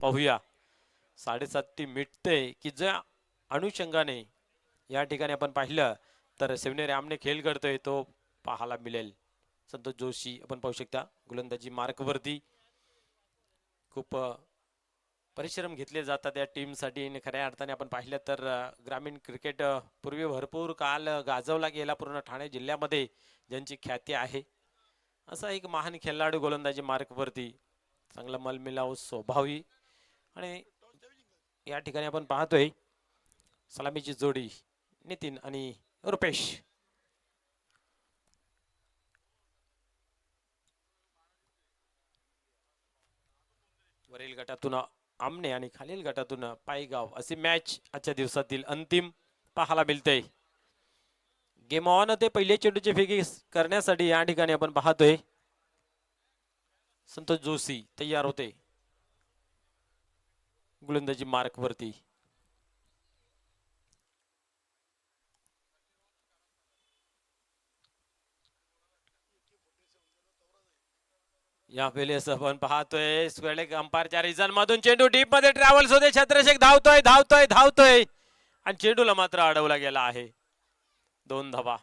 पाहूया 7:30 मिटते की ज्या अनुषंगाने या ठिकाणी आपण पाहिलं तर शिवने रामने खेळ करतोय तो पाहायला मिळेल. संतोष जोशी आपण पाहू शकता गोलंदाजी मार्कवरती खूप परिश्रम घेतले जातात या टीमसाठी आणि खऱ्या अर्थाने आपण पाहिलं तर ग्रामीण क्रिकेट पूर्वी भरपूर काल गाजवला गेला पूर्ण ठाणे जिल्ह्यामध्ये ज्यांची ख्याती आहे असा एक महान खेळाडू गोलंदाजी मार्कवरती चांगला मलमिलाव स्वभावी आणि या ठिकाणी आपण पाहतोय सलामीची जोडी नितीन आणि रुपेश. वरील गटातून आमने आणि खालील गटातून पायगाव अशी मॅच आजच्या दिवसातील अंतिम पाहायला मिळते. गेम ऑन ते पहिले चेंडूचे फेकी करण्यासाठी या ठिकाणी आपण पाहतोय संतोष जोशी तयार होते गोलंदाजी मार्क वरती. या वेळेस आपण पाहतोय स्क्वेअर अंपायरच्या रिझन मधून चेंडू डीप मध्ये ट्रॅव्हल्स होते. छत्रशेख धावतोय धावतोय धावतोय आणि चेंडूला मात्र अडवला गेला आहे. 2 धावा.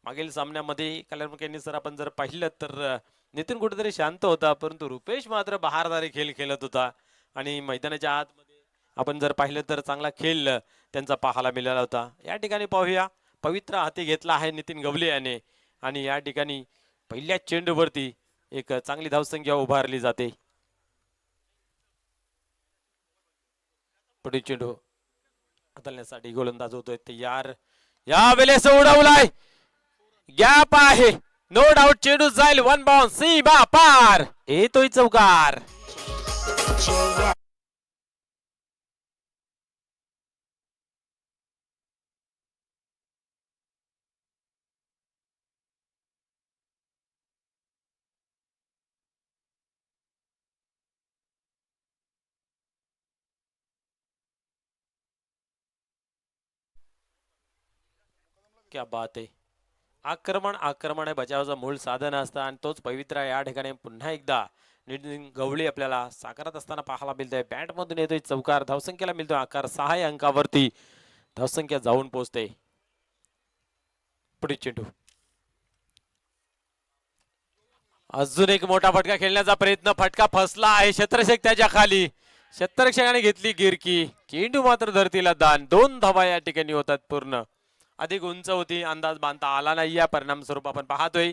मागील सामन्यामध्ये कल्याण सर आपण जर पाहिलं तर नितीन कुठेतरी शांत होता परंतु रुपेश मात्र बहारदारी खेळ खेळत होता आणि मैदानाच्या आतमध्ये आपण जर पाहिलं तर चांगला खेळ त्यांचा पाहायला मिळाला होता. या ठिकाणी पाहूया पवित्र हाती घेतला आहे नितीन गवले याने आणि या ठिकाणी पहिल्या चेंडूवरती एक चांगली धावसंख्या उभारली जाते. पुढे चेंडू हाताळण्यासाठी गोलंदाज होतोय तयार. या वेळेस उडवलाय गॅप आहे नो डाऊट चेंडू जाईल वन बाउन्स सीमा पार येतोय चौकार. क्या बात आहे. आक्रमण आक्रमण आहे बचावाचं मूळ साधन असतं आणि तोच पवित्रा या ठिकाणी पुन्हा एकदा नितीन गवळी आपल्याला साकारत असताना पाहायला मिळतोय. बॅट मधून येतोय चौकार. धावसंख्येला मिळतोय आकार 6 अंकावरती धावसंख्या जाऊन पोहोचते. पुढे चेंडू अजून एक मोठा फटका खेळण्याचा प्रयत्न फटका फसला आहे. क्षेत्रक्षक त्याच्या खाली क्षेत्रक्षकाने घेतली गिरकी चेंडू मात्र धरतीला दान. 2 धावा या ठिकाणी होतात पूर्ण. अधिक उंच होती अंदाज बांधता आला नाही. या परिणाम स्वरूप आपण पाहतोय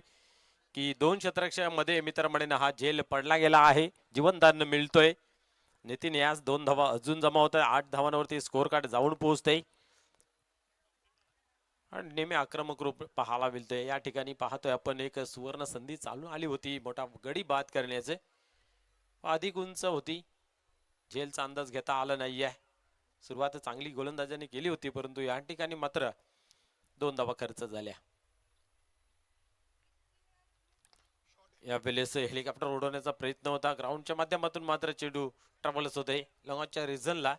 की 2 क्षेत्रक्षकामध्ये मित्रमंडळींना हा झेल पडला गेला आहे. जीवनदान मिळतोय. नितीन यास 2 धावा अजून जमा होत आहे. 8 धावांवरती स्कोर कार्ड जाऊन पोहोचते आणि नेहमी आक्रमक रूप पाहायला मिळतोय. या ठिकाणी पाहतोय आपण एक सुवर्ण संधी चालू आली होती मोठा गडी बाद करण्याचे. अधिक उंच होती झेलचा अंदाज घेता आला नाहीये. सुरुवात चांगली गोलंदाजाने केली होती परंतु या ठिकाणी मात्र 2 धावा खर्च झाल्या. या वेळेस हेलिकॉप्टर उडवण्याचा प्रयत्न होता ग्राउंडच्या माध्यमातून मात्र चेंडू ट्रॅव्हल्स होते. लॉंगच्या रिझनला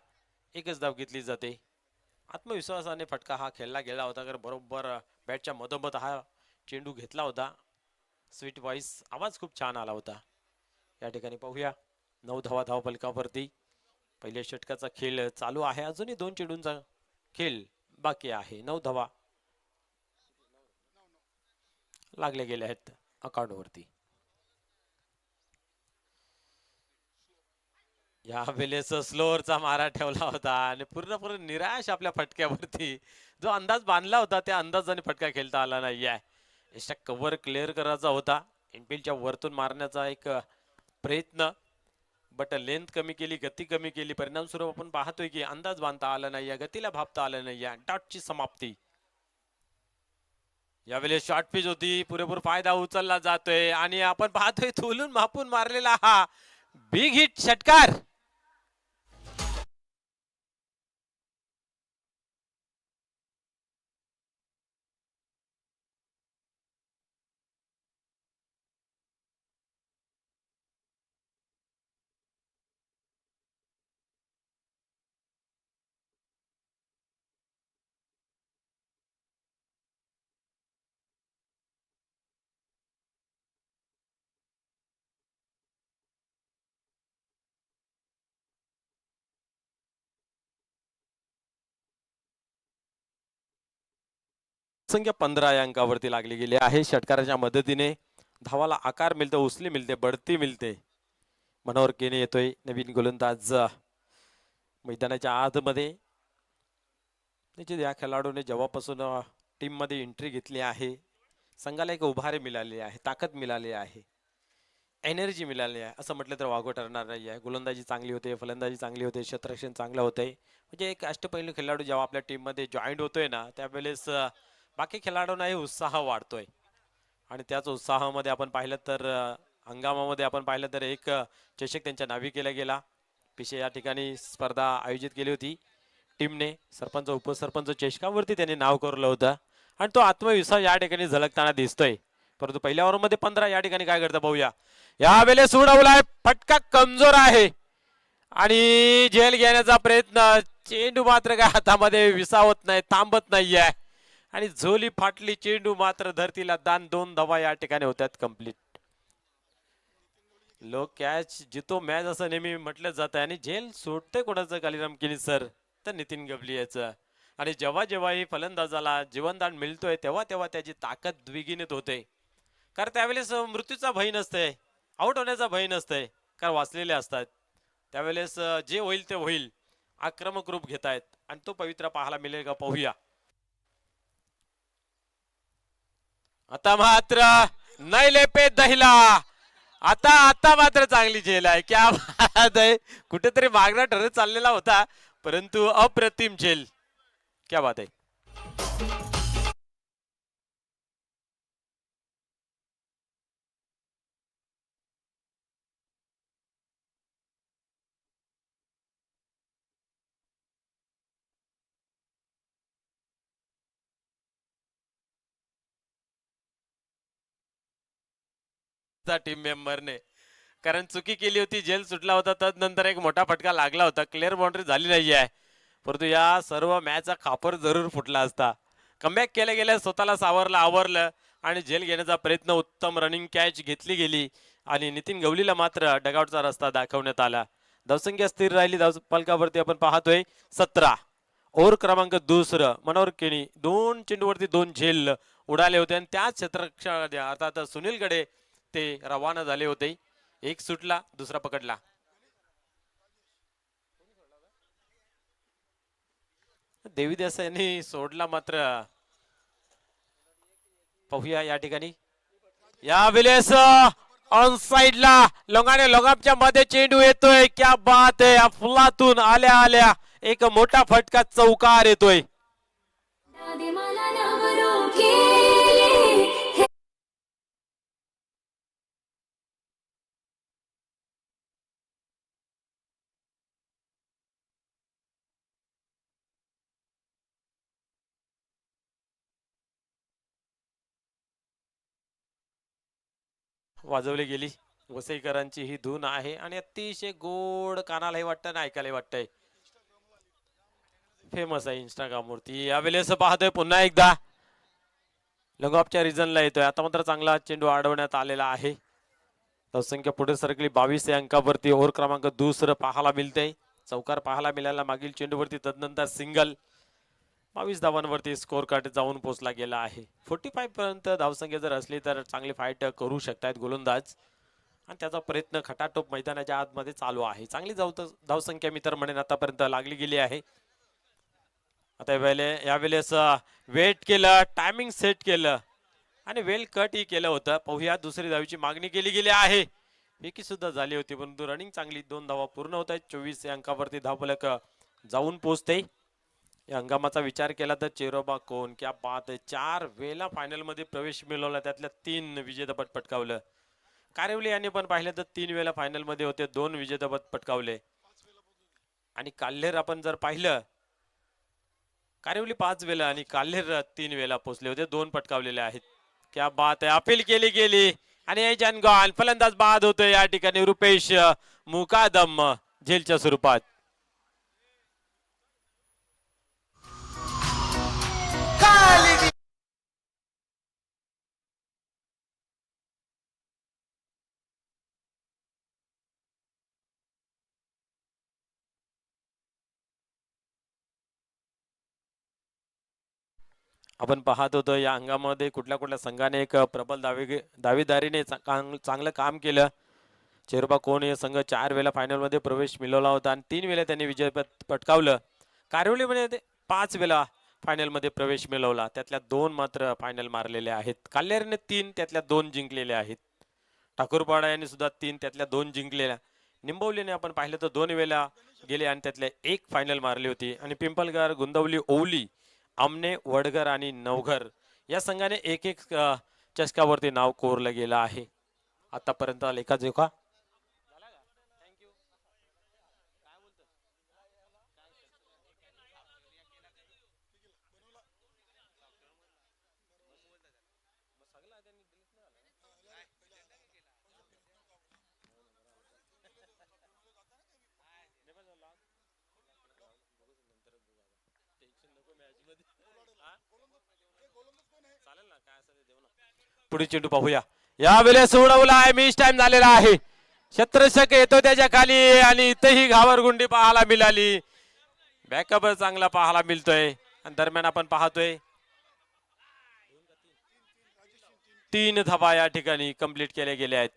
एकच धाव घेतली जाते. आत्मविश्वासाने फटका हा खेळला गेला होता कारण बरोबर बॅटच्या मधोमध हा चेंडू घेतला होता. स्वीट व्हॉइस आवाज खूप छान आला होता. या ठिकाणी पाहूया 9 धावा धाव फलकावरती पहिल्या षटकाचा खेळ चालू आहे. अजूनही 2 चेंडूंचा खेळ बाकी आहे. 9 धावा लागले गेले आहेत अकाउंटवरती. या वेळेस स्लोअरचा मारा ठेवला होता आणि पूर्णपणे निराश आपल्या फटक्यावरती जो अंदाज बांधला होता त्या अंदाजाने फटका खेळता आला नाही आहे. याचा कव्हर क्लिअर करायचा होता. इनफिल्डच्या वरतून मारण्याचा एक प्रयत्न बट लेंथ कमी केली गती कमी केली परिणाम स्वरूप आपण पाहतोय की अंदाज बांधता आला नाही गतीला भापता आलं नाही. डॉटची समाप्ती. यावेळेस शॉर्ट पिच होती पुरेपूर फायदा उचलला जातोय आणि आपण पाहतोय तुलून मापून मारलेला हा बिग हिट षटकार. संख्या 15 या अंकावरती लागली गेली आहे. षटकाराच्या मदतीने धावाला आकार मिळतो, उचली मिळते, बढती मिळते. मनोहर केने येतोय नवीन गोलंदाज मैदानाच्या आतमध्ये. निश्चित या खेळाडूने जेव्हापासून टीम मध्ये एंट्री घेतली आहे संघाला एक उभारे मिळाले आहे, ताकद मिळाली आहे, एनर्जी मिळाली आहे असं म्हटलं तर वागवं ठरणार नाही आहे. गोलंदाजी चांगली होते, फलंदाजी चांगली होते, क्षेत्ररक्षण चांगलं होतंय. म्हणजे एक अष्टपैलू खेळाडू जेव्हा आपल्या टीम मध्ये जॉईंट होतोय ना त्यावेळेस बाकी खेळाडूंनाही उत्साह वाढतोय. आणि त्याच उत्साहामध्ये आपण पाहिलं तर हंगामामध्ये आपण पाहिलं तर एक चषक त्यांच्या नावी केला गेला. पिशे या ठिकाणी स्पर्धा आयोजित केली होती टीमने. सरपंच उपसरपंच चषकावरती त्यांनी नाव कोरलं होतं आणि तो आत्मविश्वास या ठिकाणी झलकताना दिसतोय. परंतु पहिल्या ओव्हरमध्ये 15 या ठिकाणी काय करतं पाहूया. यावेळेस उडवलाय, फटका कमजोर आहे आणि झेल घेण्याचा प्रयत्न. चेंडू मात्र काय हातामध्ये विसावत नाही, थांबत नाहीये आणि झोली फाटली. चेंडू मात्र धरतीला दान. 2 धावा या ठिकाणी होत्यात कंप्लीट. लोक कॅच जितो मॅच असं नेहमी म्हटलं जातं आणि झेल सोडते कोणाचं कालीराम केली सर तर नितीन गवली याचं. आणि जेव्हा जेव्हा ही फलंदाजाला जीवनदान मिळतोय तेव्हा तेव्हा त्याची ताकद द्विगुणित होते. कारण त्यावेळेस मृत्यूचा भय नसते, आउट होण्याचा भय नसते, कारण वाचलेले असतात. त्यावेळेस जे होईल ते होईल, आक्रमक रूप घेतायत आणि तो पवित्रा पाहायला मिळेल का पाहूया. आता मात्र नाही लेपे दहिला. आता आता मात्र चांगली झेल आहे. क्या बात आहे. कुठेतरी मागणा ठरत चाललेला होता परंतु अप्रतिम झेल. क्या बात आहे. टीम मेंबरने कारण चुकी केली होती, जेल सुटला होता, तदनंतर एक मोठा फटका लागला होता. क्लिअर बाउंड्री झाली नाही आहे परंतु या सर्व मॅचचा खापर जरूर फुटला असता. कमबॅक केल्या गेल्या, स्वतःला सावरलं, आवरलं आणि झेल घेण्याचा प्रयत्न. उत्तम रनिंग कॅच घेतली गेली आणि नितीन गवलीला मात्र डगआउटचा रस्ता दाखवण्यात आला. धावसंख्या स्थिर राहिली. धावफलकावरती आपण पाहतोय 17. ओव्हर क्रमांक दुसरं. मनोहर केनी 2 चेंडूवरती 2 झेल उडाले होते आणि त्याच क्षेत्ररक्षणामध्ये अर्थात सुनीलकडे ते रवाना झाले होते. एक सुटला, दुसरा पकडला. देवी देसाईंनी सोडला मात्र. पाहूया या ठिकाणी. या वेळेस ऑन साइडला लोंगाने लोंगापच्या मध्ये चेंडू येतोय. क्या बात आहे. फुलातून आल्या आल्या एक मोठा फटका चौकार येतोय. वाजवली गेली. वसईकरांची ही धून आहे आणि अतिशय गोड कानालाही वाटतं ना ऐकायला वाटतंय. फेमस आहे इंस्टाग्राम वरती. यावेळेस पाहतोय पुन्हा एकदा लंगॉपच्या रिझनला येतोय. आता मात्र चांगला चेंडू अडवण्यात आलेला आहे. संख्या पुढे सरकली 22 या अंकावरती. ओव्हर क्रमांक दुसरं पाहायला मिळते. चौकार पाहायला मिळाला मागील चेंडूवरती, तदनंतर सिंगल. 22 धावांवरती स्कोर कार्ड जाऊन पोहोचला गेला आहे. 45 पर्यंत धावसंख्या जर असली तर चांगली फाईट करू शकतात गोलंदाज आणि त्याचा प्रयत्न खटाटोप मैदानाच्या आतमध्ये चालू आहे. चांगली धावसंख्या मी तर म्हणेन आतापर्यंत लागली गेली आहे. आता यावेळेस वेट केलं, टायमिंग सेट केलं आणि वेल कट ही केलं होतं. पाहूया दुसरी धावीची मागणी केली गेली आहे. फेकी सुद्धा झाली होती परंतु रनिंग चांगली. 2 धावा पूर्ण होत आहेत. 24 या अंकावरती धावफलक जाऊन पोहोचते. या हंगामाचा विचार केला तर चेरोबा कोण क्या बात आहे. 4 वेळा फायनल मध्ये प्रवेश मिळवला, त्यातल्या 3 विजेतेपद पटकावलं. कारिवली यांनी पण पाहिलं तर 3 वेळा फायनल मध्ये होते, 2 विजेतेपद पटकावले. आणि काल्हेर आपण जर पाहिलं, कारिवली 5 वेळा आणि काल्हेर 3 वेळा पोहोचले होते, 2 पटकावलेले आहेत. क्या बात आहे. अपील केली गेली आणि जनगॉन फलंदाज बाद होतोय या ठिकाणी. रुपेश मुकादम झेलच्या स्वरूपात. आपण पाहत होतो या अंगामध्ये कुठल्या कुठल्या संघाने एक प्रबल दावेदारीने चांगलं काम केलं. चेरुबा कोण हे संघ 4 वेळा फायनलमध्ये प्रवेश मिळवला होता आणि 3 वेळा त्यांनी विजय पटकावलं. कारिवलीमध्ये 5 वेळा फायनलमध्ये प्रवेश मिळवला, त्यातल्या 2 मात्र फायनल मारलेले आहेत. काल्हेरने 3 त्यातल्या 2 जिंकलेले आहेत. ठाकूरपाडा यांनी सुद्धा 3 त्यातल्या 2 जिंकलेल्या. निंबवलीने आपण पाहिलं तर 2 वेळा गेले आणि त्यातल्या 1 फायनल मारली होती. आणि पिंपलगार, गुंदवली, ओवली, आमने, वडगर आणि नवघर या संघाने एक एक चषकावरती नाव कोरलं गेलं आहे आतापर्यंत. लेखाजोखा पुढे चेंडू पाहूया. यावेळेस उडवला आहे, मिस टाइम झालेला आहे. शत्रशक येतो त्याच्या खाली आणि इथेही घावरगुंडी पाहायला मिळाली. बॅकअप चांगला पाहायला मिळतोय आणि दरम्यान आपण पाहतोय 3 धावा या ठिकाणी कंप्लीट केल्या गेल्या आहेत.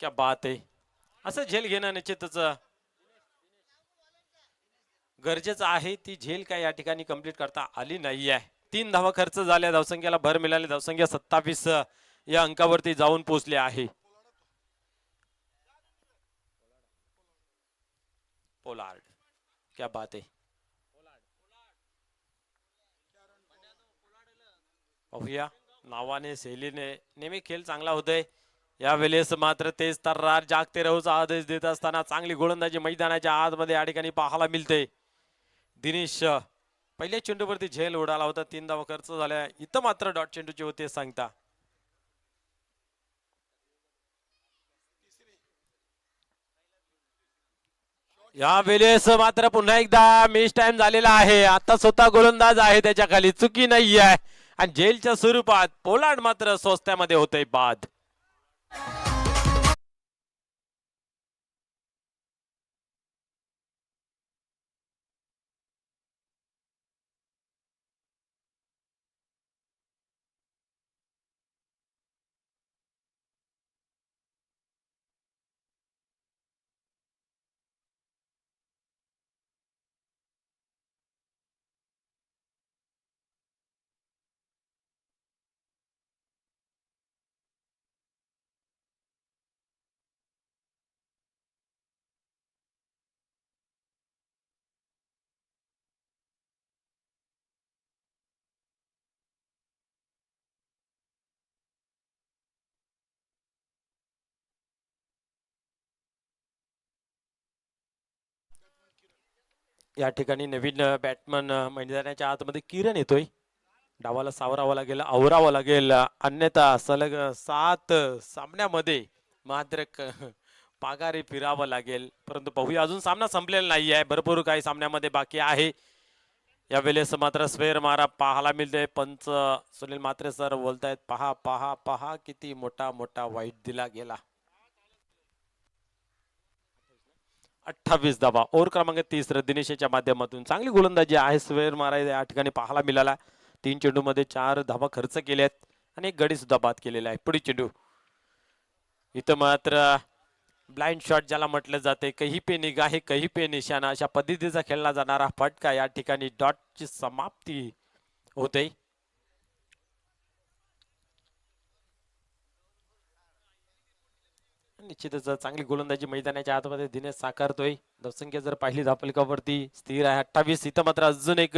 क्या बात आहे. असं झेल घेणं निश्चितच गरजेचं आहे. ती झेल काय या ठिकाणी कंप्लीट करता आली नाही आहे. 3 धावा खर्च झाल्या, धावसंख्येला भर मिळाली. धावसंख्या 27 या अंकावरती जाऊन पोहोचले आहे. पोलार्ड, क्या बात आहे. पाहूया नावाने शैलीने नेहमी खेळ चांगला होतोय. यावेळेस मात्र तेच तर्रार जागते राहूचा आदेश देत असताना चांगली गोलंदाजी मैदानाच्या आतमध्ये या ठिकाणी पाहायला मिळते. दिनेश पहिल्या चेंडूवरती झेल उडाला होता, 3 धावा खर्च झाल्या. इथं मात्र डॉट चेंडूचे होते सांगता. या वेळेस मात्र पुन्हा एकदा मिस टाइम झालेला आहे. आता स्वतः गोलंदाज आहे, त्याच्या खाली चुकी नाही आहे आणि झेलच्या स्वरूपात पोलार्ड मात्र स्वस्त्यामध्ये होते बाद. या ठिकाणी नवीन बॅट्समन मैदानाच्या आतमध्ये किरण येतोय. डावाला सावरावा लागेल, आवरावा लागेल, अन्यथा सलग 7 सामन्यामध्ये मात्र पागारे फिरावं लागेल. परंतु पाहूया, अजून सामना संपलेला नाही आहे, भरपूर काही सामन्यामध्ये बाकी आहे. या वेळेस मात्र स्वेर मारा पाहायला मिळते. पंच सुनील म्हात्रे सर बोलतायत, पहा पहा पहा किती मोठा मोठा वाईट दिला गेला. 28 धावा ओव्हर क्रमांक 30 दिनेशच्या माध्यमातून चांगली गोलंदाजी आहे स्वेर मारा या ठिकाणी पाहायला मिळाला. 3 चेंडू मध्ये 4 धावा खर्च केल्यात आणि एक गडी सुद्धा बाद केलेला आहे. पुढे चेंडू इथं मात्र ब्लाइंड शॉट ज्याला म्हटलं जाते, कही पे निगाहे कही पे निशाणा, अशा पद्धतीचा खेळला जाणारा फटका या ठिकाणी डॉटची समाप्ती होते. निश्चितच चांगली गोलंदाजी मैदानाच्या आतमध्ये दिनेश साकारतोय. धावसंख्या जर पाहिली धावफलकावरती स्थिर आहे 28. इथं मात्र अजून एक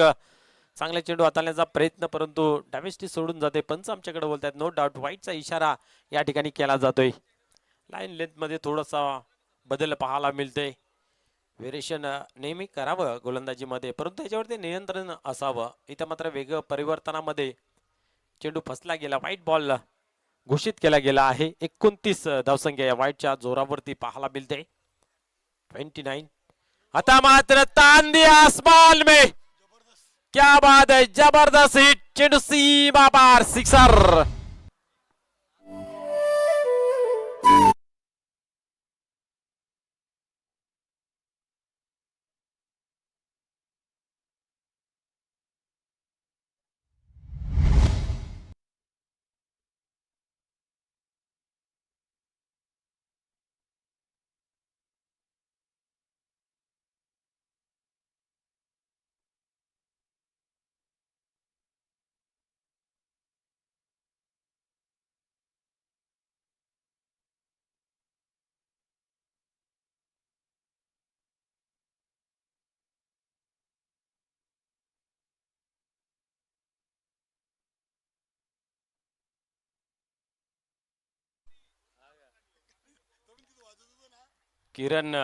चांगला चेंडू हाताळण्याचा प्रयत्न, परंतु डॅमेज सोडून जाते. पंच आमच्याकडे बोलतात नो डाऊट व्हाईटचा इशारा या ठिकाणी केला जातोय. लाईन लेंथ मध्ये थोडासा बदल पाहायला मिळते. व्हेरिएशन नेहमी करावं गोलंदाजीमध्ये, परंतु याच्यावरती नियंत्रण असावं. इथं मात्र वेग परिवर्तनामध्ये चेंडू फसला गेला. व्हाईट बॉल घोषित केला गेला आहे. 29 धावसंख्या या व्हाईटच्या जोरावरती पाहायला मिळते. 29. आता मात्र तान दिया आसमान में, क्या बात है, जबरदस्त हिट, चेंडू सीमा पार, सिक्सर. किरण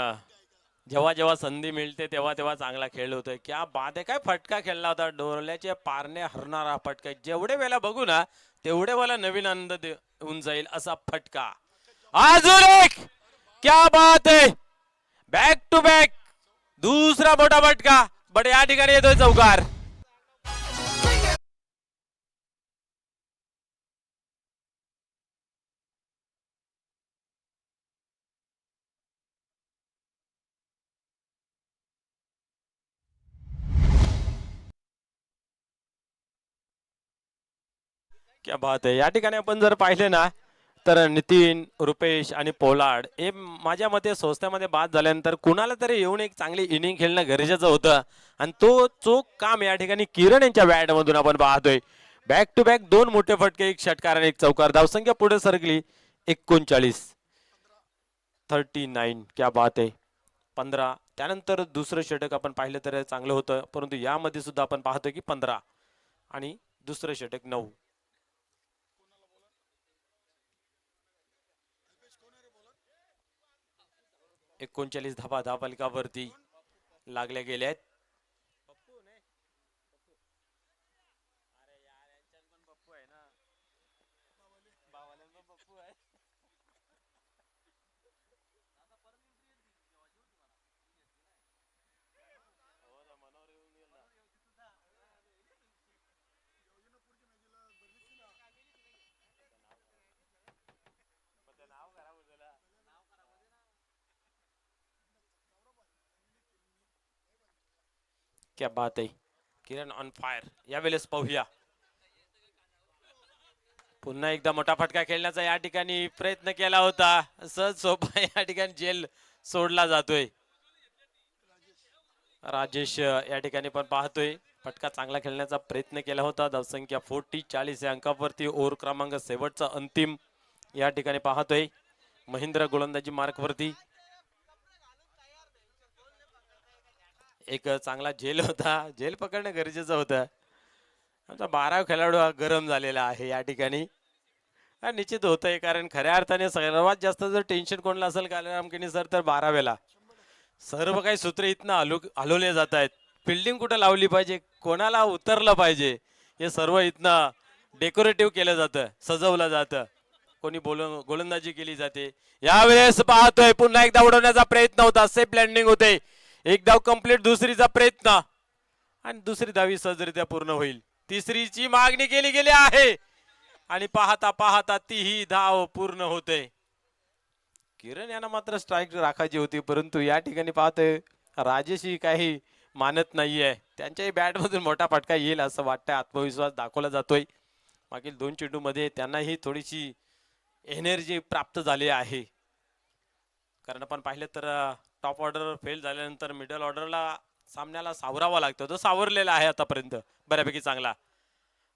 जेव्हा जेव्हा संधी मिळते तेव्हा तेव्हा चांगला खेळ होतोय. क्या बात आहे, काय फटका खेळला होता, डोरल्याचे पारणे हरणारा फटका. जेवढे वेळेला बघू ना तेवढे वेळेला नवीन आनंद होऊन जाईल असा फटका. अजून एक, क्या बात आहे, बॅक टू बॅक दुसरा मोठा फटका. बट या ठिकाणी येतोय चौकार. क्या बात आहे. या ठिकाणी आपण जर पाहिले ना तर नितीन, रुपेश आणि पोलार्ड हे माझ्या मते स्वस्त्यामध्ये बाद झाल्यानंतर कुणाला तरी येऊन एक चांगली इनिंग खेळणं गरजेचं होतं आणि तो चोख काम या ठिकाणी किरण यांच्या बॅट मधून आपण पाहतोय. बॅक टू बॅक दोन मोठे फटके, एक षटकार आणि एक चौकार. धावसंख्या पुढे सरकली 39. क्या बात आहे. 15. त्यानंतर दुसरं षटक आपण पाहिलं तर चांगलं होतं, परंतु यामध्ये सुद्धा आपण पाहतोय की 15 आणि दुसरं षटक 9. 39 धाबा धावफलकावरती लागल्या गेल्या आहेत. क्या बात आहे. किरण ऑन फायर. यावेळेस पाहूया पुन्हा एकदा मोठा फटका खेळण्याचा या ठिकाणी प्रयत्न केला होता. सहज सोपा या ठिकाणी जेल सोडला जातोय. राजेश या ठिकाणी पण पाहतोय फटका चांगला खेळण्याचा प्रयत्न केला होता. धावसंख्या 40 या अंकावरती. ओव्हर क्रमांक शेवटचा अंतिम या ठिकाणी पाहतोय. महेंद्र गोलंदाजी मार्क वरती. एक चांगला झेल होता, झेल पकडणं गरजेचं होतं. आमचा 12 खेळाडू हा गरम झालेला आहे या ठिकाणी. हा निश्चित होतंय, कारण खऱ्या अर्थाने सर्वात जास्त जर टेन्शन कोणाला असेल कालरामकिनी सर तर 12वेला. सर्व काही सूत्र इथनं हलवले जात आहेत. फिल्डिंग कुठं लावली पाहिजे, कोणाला उतरलं पाहिजे, हे सर्व इथनं डेकोरेटिव्ह केलं जातं, सजवलं जातं. कोणी गोलंदाजी केली जाते. यावेळेस पाहतोय पुन्हा एकदा उडवण्याचा प्रयत्न होता. सेफ लँडिंग होते. एक धाव कंप्लीट. दुसरीचा प्रयत्न आणि दुसरी धावी सहजरित्या पूर्ण होईल. तिसरीची मागणी केली गेली आहे आणि पाहता पाहता तीही धाव पूर्ण होते. किरण यांना मात्र स्ट्राईक राखायची होती, परंतु या ठिकाणी पाहतोय राजेश ही काही मानत नाहीये. त्यांच्याही बॅट मधून मोठा फटका येईल असं वाटतंय. आत्मविश्वास दाखवला जातोय. मागील 2 चेंडू मध्ये त्यांनाही थोडीशी एनर्जी प्राप्त झाली आहे. कारण आपण पाहिलं तर टॉप ऑर्डर फेल झाल्यानंतर मिडल ऑर्डरला सामन्याला सावरावा लागतो. तो सावरलेला आहे आतापर्यंत बऱ्यापैकी चांगला.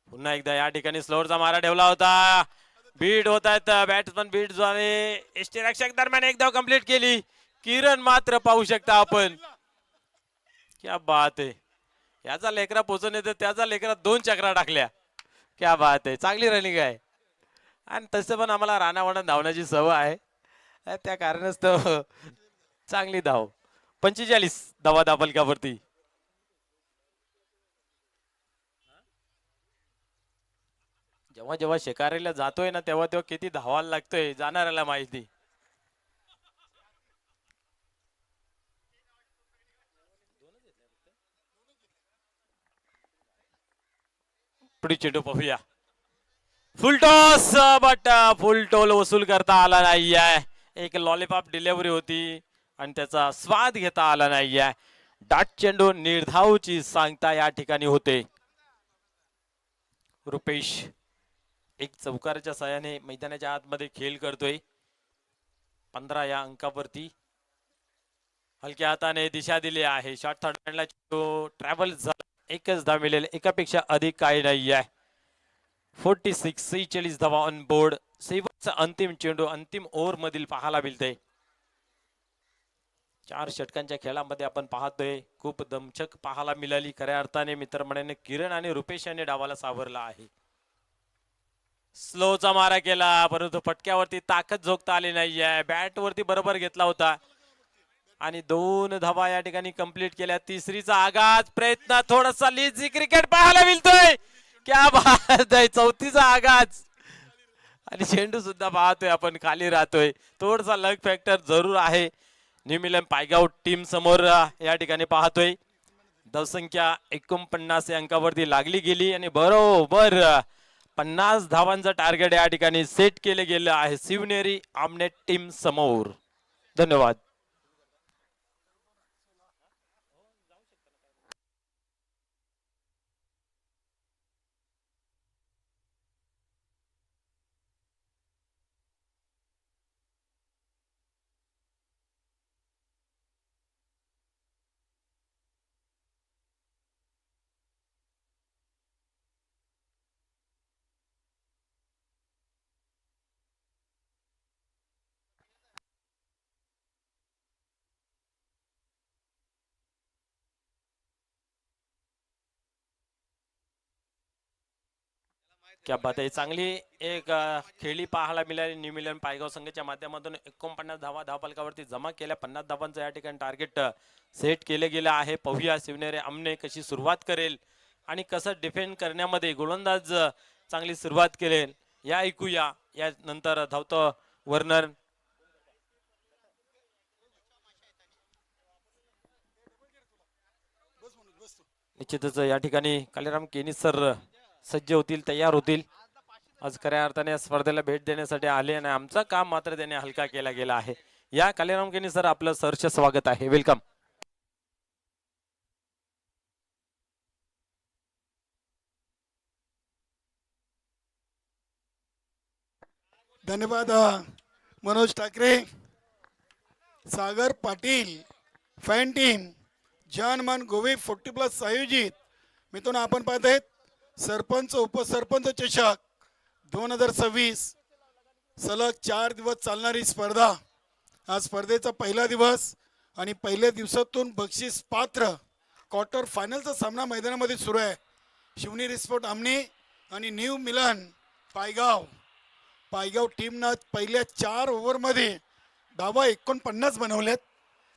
पुन्हा एकदा या ठिकाणी स्लोअरचा मारा ठेवला होता. बीट होत आहेत. बॅट्समन बीट झाले. एसटी रक्षक दरम्यान एक धाव कंप्लीट केली. किरण मात्र पाहू शकता आपण. क्या बात आहे. याचा लेकरा पोचून येतो, त्याचा लेकरा 2 चक्रा टाकल्या. क्या बात आहे. चांगली रनिंग आहे आणि तसं पण आम्हाला रानावना धावण्याची सवय आहे, त्या कारणच तो चांगली धाव. 45 धावा दाबलकावरती. जेव्हा जेव्हा शिकारीला जातोय ना तेव्हा तेव्हा किती धावायला लागतोय जाणाऱ्याला माहिती. पुढे चेंडू पाहूया. फुल टॉस, बट फुल टोल वसूल करता आला नाहीये. एक लॉलीपॉप डिलिव्हरी होती आणि त्याचा स्वाद घेता आला नाहीये. डाट चेंडू निर्धावची सांगता या ठिकाणी होते. रुपेश एक चौकारच्या साहाय्याने मैदानाच्या आतमध्ये खेळ करतोय. 15 या अंकावरती. हलक्या हाताने दिशा दिली आहे. शॉर्ट थर्ड ट्रॅव्हल झाला. एकच धाव मिळेल, एकापेक्षा अधिक काही नाही आहे. 46 धावा ऑन बोर्ड. शेवटचा अंतिम चेंडू अंतिम ओव्हर मधील पाहायला मिळते. 4 षटकांच्या खेळामध्ये आपण पाहतोय खूप दमछक पाहायला मिळाली. खऱ्या अर्थाने मित्रमंडळीने किरण आणि रुपेश यांनी डावाला सावरला आहे. स्लोचा मारा केला, परंतु फटक्यावरती ताकद झोकता आली नाहीये. बॅट वरती बरोबर घेतला होता. आणि 2 धावा या ठिकाणी कंप्लीट केल्या. तिसरीचा आगाज प्रयत्न थोडासा लिझी क्रिकेट पाहायला मिळतोय. क्या बात आहे, चौथीचा आगाज आणि चेंडू सुद्धा पाहतोय आपण खाली राहतोय. थोडासा लक फॅक्टर जरूर आहे. न्यू मिलन पायगाव टीम समोर या ठिकाणी पाहतोय. धावसंख्या 49 या अंकावरती लागली गेली आणि बरोबर 50 धावांचं टार्गेट या ठिकाणी सेट केले गेलं आहे शिवनेरी आमने टीम समोर. धन्यवाद. क्या बात आहे, चांगली एक खेळी पाहायला मिळाली. न्यू मिलन पायगाव संघाच्या माध्यमातून 49 धावा धावफलकावरती जमा केल्या. 50 धावांचं या ठिकाणी टार्गेट सेट केलं गेलं आहे. पाहूया शिवनेरी आमने कशी सुरुवात करेल आणि कसं डिफेंड करण्यामध्ये गोलंदाज चांगली सुरुवात करेल या ऐकूया. या नंतर धावतो वर्नर. निश्चितच या ठिकाणी कालीराम केनी सर सज्ज होतील, तयार होतील. आज खऱ्या अर्थाने स्पर्धेला भेट देण्यासाठी आले आणि आमचं काम मात्र त्याने हलका केला गेला आहे. या कालीराम केनी सर, आपलं सहर्ष स्वागत आहे. वेलकम. धन्यवाद मनोज ठाकरे, सागर पाटील, फॅन टीम, जनमन गोवे 40+ आयोजित मिथून आपण पाहत आहेत सरपंच उपसरपंच चषक 2026 सलग 4 दिवस चालणारी स्पर्धा. हा स्पर्धेचा पहिला दिवस आणि पहिल्या दिवसातून बक्षीस पात्र क्वार्टर फायनलचा सामना मैदानामध्ये सुरू आहे. शिवनेरी स्पोर्ट आमने आणि न्यू मिलन पायगाव टीमनं पहिल्या 4 ओव्हरमध्ये धावा 49 बनवल्यात.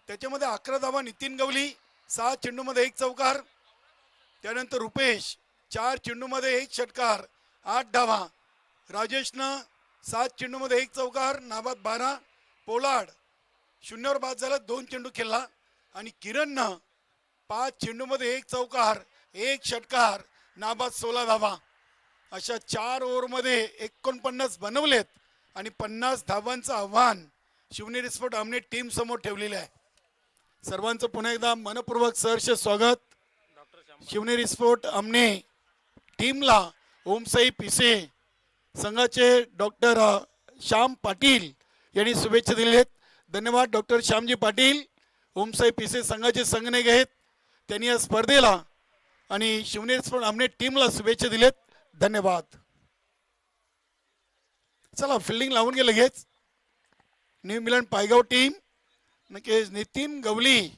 त्याच्यामध्ये 11 धावा नितीन गवली, 6 चेंडूमध्ये 1 चौकार. त्यानंतर रुपेश 4 चेंडूमध्ये 1 षटकार, 8 धावा. राजेशनं 7 चेंडूमध्ये 1 चौकार, नाबाद 12. पोलाड 0वर बाद झाला, 2 चेंडू खेळला. आणि किरणनं 5 चेंडूमध्ये 1 चौकार, 1 षटकार, नाबाद 16 धावा. अशा 4 ओव्हरमध्ये 49 बनवलेत आणि 50 धावांचं आव्हान शिवनेरी स्पोर्ट आमने टीम समोर ठेवलेले आहे. सर्वांचं पुन्हा एकदा मनपूर्वक सहर्ष स्वागत. शिवनेरी स्पोर्ट आमने टीमला ओमसाई पिसे संघाचे डॉक्टर श्याम पाटील यांनी शुभेच्छा दिल्या आहेत. धन्यवाद डॉक्टर श्यामजी पाटील, ओमसाई पिसे संघाचे संघनायक आहेत. त्यांनी या स्पर्धेला आणि शिवनेरी स्पोर्ट आमने टीमला शुभेच्छा दिल्यात. धन्यवाद. चला फिल्डिंग लावून घे लगेच. न्यू मिलन पायगाव टीम नक्कीच नितीन गवली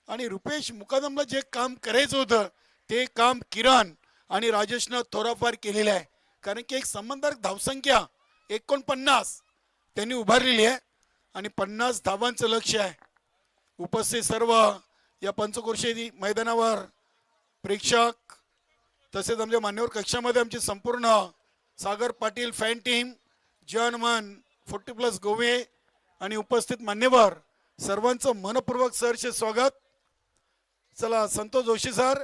आणि रुपेश मुकादमला जे काम करायचं होतं ते काम किरण आणि राजेशनं थोडाफार केलेलं आहे. कारण की एक संबंधकारक धावसंख्या 49 त्यांनी उभारलेली आहे आणि 50 धावांचं लक्ष आहे. उपस्थित सर्व या पंचक्रोशी मैदानावर प्रेक्षक तसेच आमच्या मान्यवर कक्षामध्ये आमची संपूर्ण सागर पाटील फॅन टीम, जनमन 40+ गोवे आणि उपस्थित मान्यवर सर्वांचं मनपूर्वक सहर्ष स्वागत. चला संतोष जोशी सर,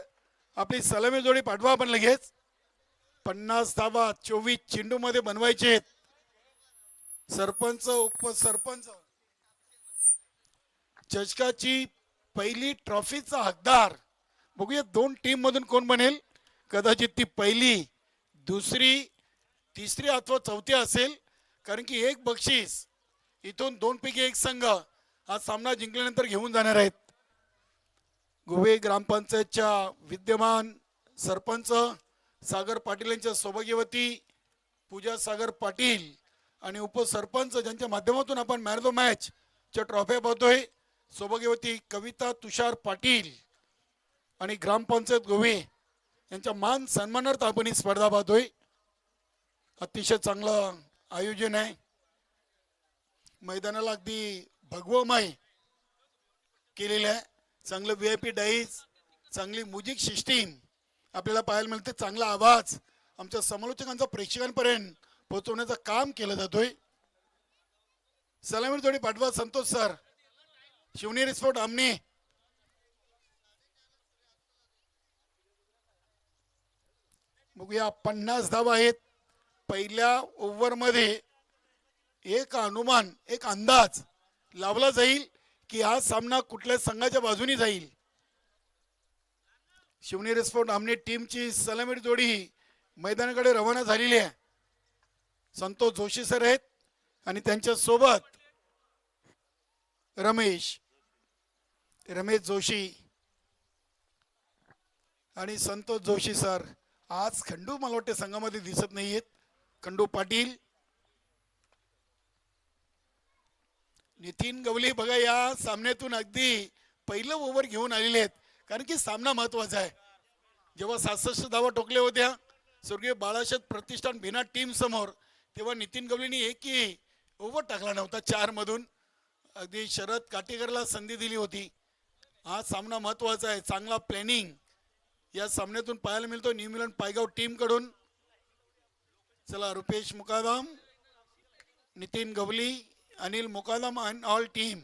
आपली सलामी जोडी पाठवा आपण लगेच. 50 धावा 24 चेंडूमध्ये बनवायचे आहेत. सरपंच उपसरपंच चषकाची पहिली ट्रॉफीचा हकदार बघूया 2 टीम मधून कोण बनेल. कदाचित ती पहिली, दुसरी, तिसरी अथवा चौथी असेल. कारण की एक बक्षीस इथून 2 पैकी 1 संघ हा सामना जिंकल्यानंतर घेऊन जाणार आहेत. गोवे ग्रामपंचायतच्या विद्यमान सरपंच सागर पाटील यांच्या सौभाग्यवती पूजा सागर पाटील आणि उपसरपंच ज्यांच्या माध्यमातून आपण मॅरेथॉन मॅचच्या ट्रॉफ्या पाहतोय, सौभाग्यवती कविता तुषार पाटील आणि ग्रामपंचायत गोवे यांच्या मान सन्मानार्थ आपण ही स्पर्धा पाहतोय. अतिशय चांगलं आयोजन आहे. मैदानाला अगदी भगवमय केलेलं आहे. चांगलं VIP डाईज, चांगली म्युझिक सिस्टीम आपल्याला पाहायला मिळते. चांगला आवाज आमच्या समालोचकांचा प्रेक्षकांपर्यंत पोहोचवण्याचं काम केलं जातोय. सलामी जोडी पाठवा संतोष सर. शिवनेरी स्पोर्ट आमने बघूया 50 धावा आहेत. पहिल्या ओव्हरमध्ये एक अनुमान, एक अंदाज लावला जाईल की हा सामना कुठल्या संघाच्या बाजूने जाईल. शिवनेरी स्पोर्ट आमने टीमची सलामी जोडी मैदानाकडे रवाना झालेली आहे. संतोष जोशी सर आहेत आणि त्यांच्या सोबत रमेश जोशी आणि संतोष जोशी सर. आज खंडू मला वाटते संघामध्ये दिसत नाहीयेत. खंडू पाटील, नितीन गवली बघा या सामन्यातून अगदी पहिलं ओव्हर घेऊन आलेले आहेत. कारण की सामना महत्वाचा आहे. जेव्हा 66 धावा ठोकल्या होत्या स्वर्गीय बाळासाहेब प्रतिष्ठान भिना टीम समोर, तेव्हा नितीन गवलींनी एकही ओव्हर टाकला नव्हता 4 मधून. अगदी शरद काटेकरला संधी दिली होती. हा सामना महत्वाचा आहे. चांगला प्लॅनिंग या सामन्यातून पाहायला मिळतो न्यूझीलंड पायगाव टीम कडून. चला रुपेश मुकादम, नितीन गवली, अनिल मुकादम अँड ऑल टीम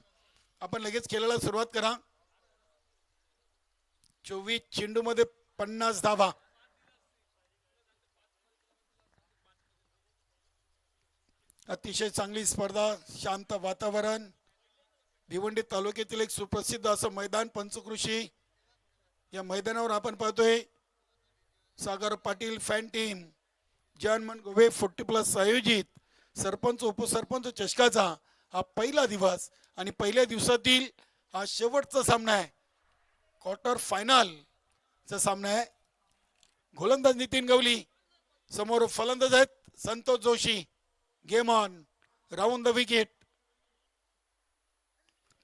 आपण लगेच खेळायला सुरुवात करा. 24 चेंडू मध्ये 50 धावा. अतिशय चांगली स्पर्धा, शांत वातावरण. भिवंडी तालुक्यातील एक सुप्रसिद्ध असं मैदान पंचकृषी. या मैदानावर आपण पाहतोय सागर पाटील फॅन टीम, जानमन गोवे 40+ आयोजित सरपंच उपसरपंच चषकाचा हा पहिला दिवस आणि पहिल्या दिवसातील हा शेवटचा सामना आहे. क्वार्टर फायनलचा सामना आहे. गोलंदाज नितीन गवली, समोर फलंदाज आहेत Santosh Joshi. Game on, round the wicket.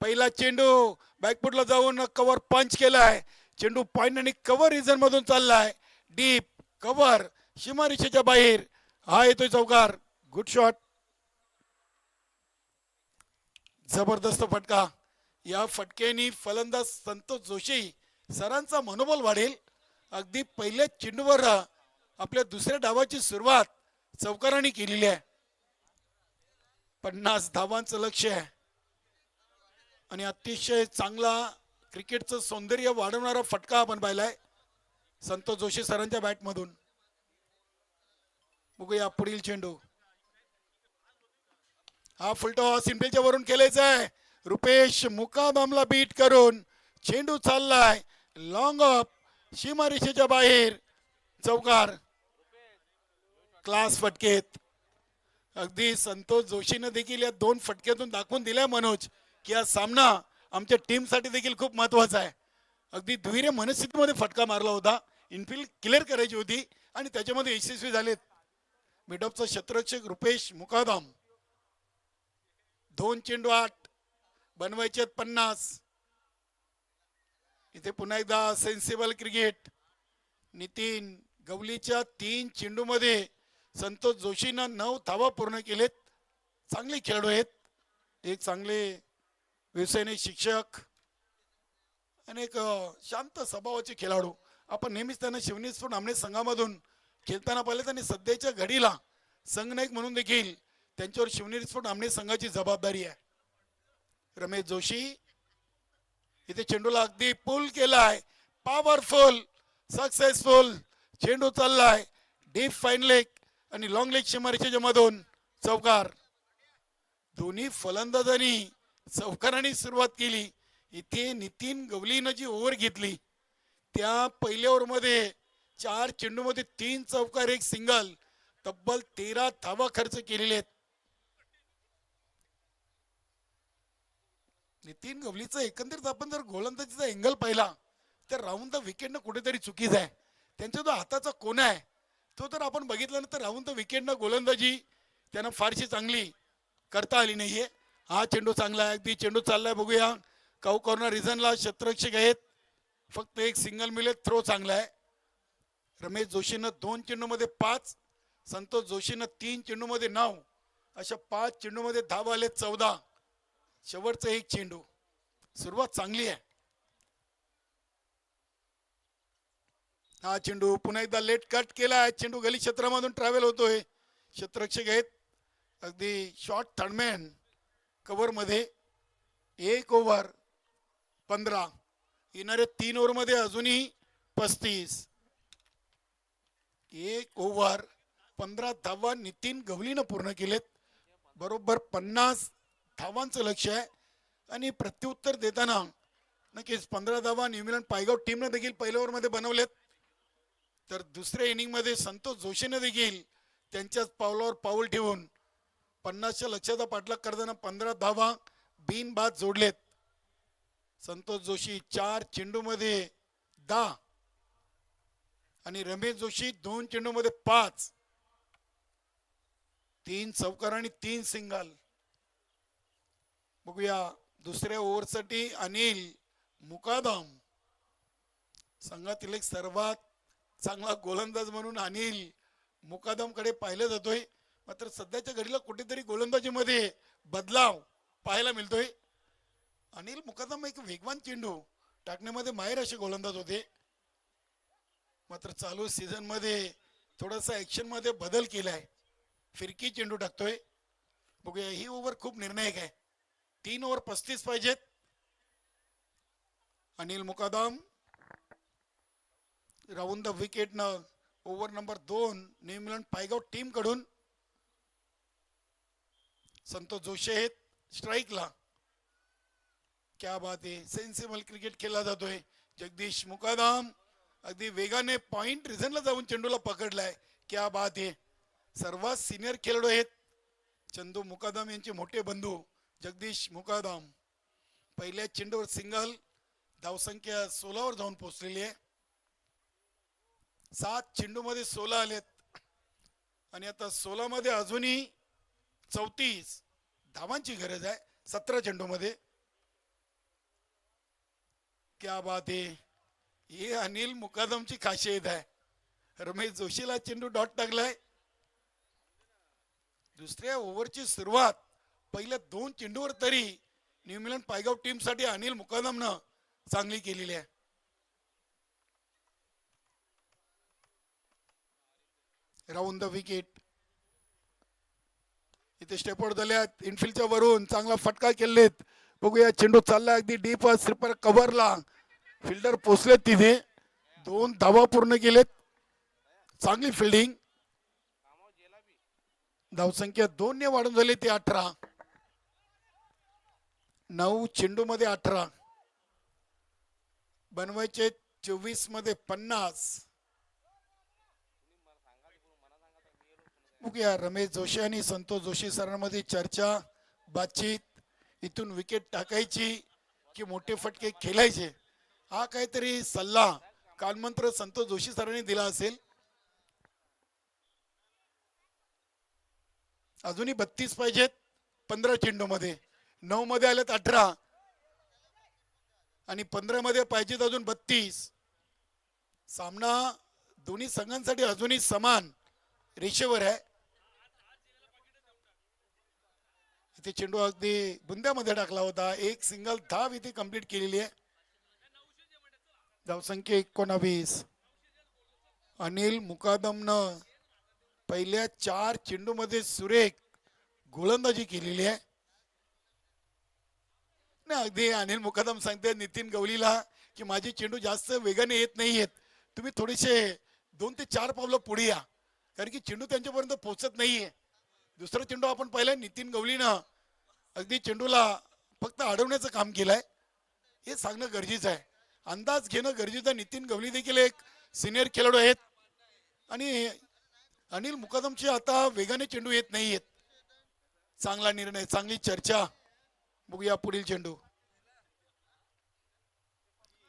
पहिला चेंडू बॅकफुटला जाऊन कव्हर पंच केलाय. चेंडू पॉइंट आणि कव्हर रिजन मधून चाललाय. डीप कव्हर सीमारेषेच्या बाहेर. हा येतोय चौकार. Good shot. जबरदस्त फटका. या फटक्याने फलंदाज संतोष जोशी सरांचा मनोबल वाढेल. अगदी पहिल्या चेंडूवर आपल्या दुसऱ्या डावाची सुरुवात चौकाराने केलेली आहे. 50 धावांचं लक्ष्य आहे आणि अतिशय चांगला क्रिकेटचं सौंदर्य वाढवणारा फटका आपण पाहिलाय संतोष जोशी सरांच्या बॅट मधून. बघूया पुढील चेंडू. हा फुलटॉस इंपेलच्या वरून खेळायचा आहे. रुपेश मुकादमला बीट करून चेंडू चाललाय लॉंग ऑफ, सीमारेषेच्या बाहेर. चौकार. क्लास फटकेत. अगदी संतोष जोशीनं देखील या 2 फटक्यातून दाखवून दिलाय मनोज की हा सामना आमच्या टीमसाठी देखील खूप महत्वाचा आहे. अगदी दुहेरी मनस्थितीमध्ये फटका मारला होता. इनफिल्ड क्लिअर करायची होती आणि त्याच्यामध्ये यशस्वी झालेत. मिडऑफचा क्षेत्ररक्षक रुपेश मुकादम. 2 चेंडू 8 बनवायचे 50. इथे पुन्हा एकदा सेन्सिबल क्रिकेट. नितीन गवलीच्या 3 चेंडू मध्ये संतोष जोशीनं 9 धावा पूर्ण केलेत. चांगले खेळाडू आहेत. एक चांगले व्यवसायाने शिक्षक आणि एक शांत स्वभावाचे खेळाडू. आपण नेहमीच त्यांना शिवनेरी स्पोर्ट आमने संघामधून खेळताना पाहिलेत आणि सध्याच्या घडीला संघनायक म्हणून देखील त्यांच्यावर शिवनेरी स्पोर्ट आमने संघाची जबाबदारी आहे. रमेश जोशी इथे चेंडूला अगदी पुल केलाय. पॉवरफुल, सक्सेसफुल चेंडू चाललाय डीप फाईन लेग आणि लॉंग लेग सीमारेषेच्या मधून. चौकार. दोन्ही फलंदाजांनी चौकाराने सुरुवात केली. इथे नितीन गवलीनं जी ओव्हर घेतली त्या पहिल्या ओव्हर मध्ये 4 चेंडू मध्ये 3 चौकार 1 सिंगल, तब्बल 13 धावा खर्च केलेले आहेत. नितीन गवलीचा एकंदरीत आपण जर गोलंदाजीचा एंगल पाहिला तर राऊंड द विकेटनं कुठेतरी चुकीचं आहे. त्यांचा जो हाताचा कोना आहे तो तर आपण बघितला ना तर राऊंड द विकेटनं गोलंदाजी त्यांना फारशी चांगली करता आली नाहीये. हा चेंडू चांगला आहे. अगदी चेंडू चाललाय. बघूया काऊ कॉर्नर रिझनला क्षेत्ररक्षक आहेत. फक्त 1 सिंगल मिळेल. थ्रो चांगला आहे. रमेश जोशीनं 2 चेंडू मध्ये 5, संतोष जोशीनं 3 चेंडू मध्ये 9, अशा 5 चेंडू मध्ये धावा आले 14. शेवटचा 1 चेंडू. सुरुवात चांगली आहे. हा चेंडू पुन्हा एकदा लेट कट केलाय. चेंडू गली क्षेत्रामधून ट्रॅव्हल होतोय. क्षेत्ररक्षक आहेत अगदी शॉर्ट थर्डमॅन कव्हर मध्ये. 1 ओव्हर 15. येणाऱ्या 3 ओव्हरमध्ये अजूनही 35. 1 ओव्हर 15 धावा नितीन गवलीनं पूर्ण केलेत. बरोबर 50 धावांचं लक्ष आहे आणि प्रत्युत्तर देताना नक्कीच 15 धावा न्यूझीलंड पायगाव टीमनं देखील पहिल्या ओव्हरमध्ये बनवलेत. तर दुसऱ्या इनिंगमध्ये संतोष जोशीने देखील त्यांच्याच पावलावर पाऊल ठेवून 50च्या लक्ष्याचा पाठलाग करताना 15 धावा बिनबाद जोडलेत. संतोष जोशी 4 चेंडूमध्ये 10 आणि रमेश जोशी 2 चेंडूमध्ये 5. 3 चौकार आणि 3 सिंगल. बघूया दुसऱ्या ओव्हरसाठी अनिल मुकादम संघातील एक सर्वात चांगला गोलंदाज म्हणून अनिल मुकादमकडे पाहिलं जातोय. मात्र सध्याच्या घडीला कुठेतरी गोलंदाजीमध्ये बदलाव पाहायला मिळतोय. अनिल मुकादम एक वेगवान चेंडू टाकण्यामध्ये माहिर असे गोलंदाज होते. मात्र चालू सीझन मध्ये थोडासा ऍक्शन मध्ये बदल केलाय. फिरकी चेंडू टाकतोय. बघूया ही ओव्हर खूप निर्णायक आहे. 3 ओव्हर 35 पाहिजेत. अनिल मुकादम राऊंड द विकेटनं over number 2 New Zealand Paygaon team कडून. संतोष जोशी आहेत स्ट्राईकला. क्या बात आहे. सेन्सिबल क्रिकेट खेळला जातोय. जगदीश मुकादम अगदी वेगाने पॉइंट रिझनला जाऊन चेंडूला पकडलाय. क्या बात आहे. सर्वात सिनियर खेळाडू आहेत चंदू मुकादम यांचे मोठे बंधू जगदीश मुकादम. पहिल्या चेंडूवर सिंगल. धावसंख्या 16 वर जाऊन पोहोचलेली आहे. 7 चेंडूमध्ये 16 आलेत आणि आता 16 मध्ये अजूनही 34 धावांची गरज आहे 17 चेंडूमध्ये. क्या बात आहे. हे अनिल मुकादमची खासियत आहे. रमेश जोशीला चेंडू डॉट टाकलाय. दुसऱ्या ओव्हरची सुरुवात पहिल्या 2 चेंडूवर तरी न्यूझीलंड पायगाव टीम साठी अनिल मुकादमनं चांगली केलेली आहे. Round the wicket. इथे स्टेपआउट झाल्यात. इनफिल्डच्या वरून चांगला फटका केलेत. बघूया चेंडू चालला अगदी डीप स्लीपर कव्हरला. फिल्डर पोचलेत तिथे. 2 धावा पूर्ण केलेत. चांगली फिल्डिंग. धावसंख्या 2 ने वाढून झाली ती 18. 9 चेंडू मध्ये 18 बनवायचे. 24 मध्ये 50. बघूया रमेश जोशी आणि संतोष जोशी सरांमध्ये चर्चा बातचीत. इथून विकेट टाकायची की मोठे फटके खेळायचे हा काहीतरी सल्ला कालमंत्र संतोष जोशी सरांनी दिला असेल. अजूनही 32 पाहिजेत 15 चेंडू मध्ये. 9 मध्ये आलेत 18 आणि 15 मध्ये पाहिजेत अजून 32. सामना दोन्ही संघांसाठी अजूनही समान रेषेवर आहे. इथे चेंडू अगदी बुंद्यामध्ये टाकला होता. 1 सिंगल धाव इथे कंप्लीट केलेली आहे. धावसंख्या 19. अनिल मुकादमनं पहिल्या 4 चेंडूमध्ये सुरेख गोलंदाजी केलेली आहे. अगदी अनिल मुकादम सांगते नितीन गवलीला की माझे चेंडू जास्त वेगाने येत नाहीयेत. तुम्ही थोडेसे 2 ते 4 पावलं पुढे या कारण की चेंडू त्यांच्यापर्यंत पोहोचत नाहीये. दुसरा चेंडू आपण पाहिलाय नितीन गवलीनं अगदी चेंडूला फक्त अडवण्याचं काम केलंय. हे सांगणं गरजेचं आहे. अंदाज घेणं गरजेचं आहे. नितीन गवली देखील एक सिनियर खेळाडू आहेत आणि अनिल मुकादमचे आता वेगाने चेंडू येत नाहीयेत. चांगला निर्णय चांगली चर्चा. बघूया पुढील चेंडू.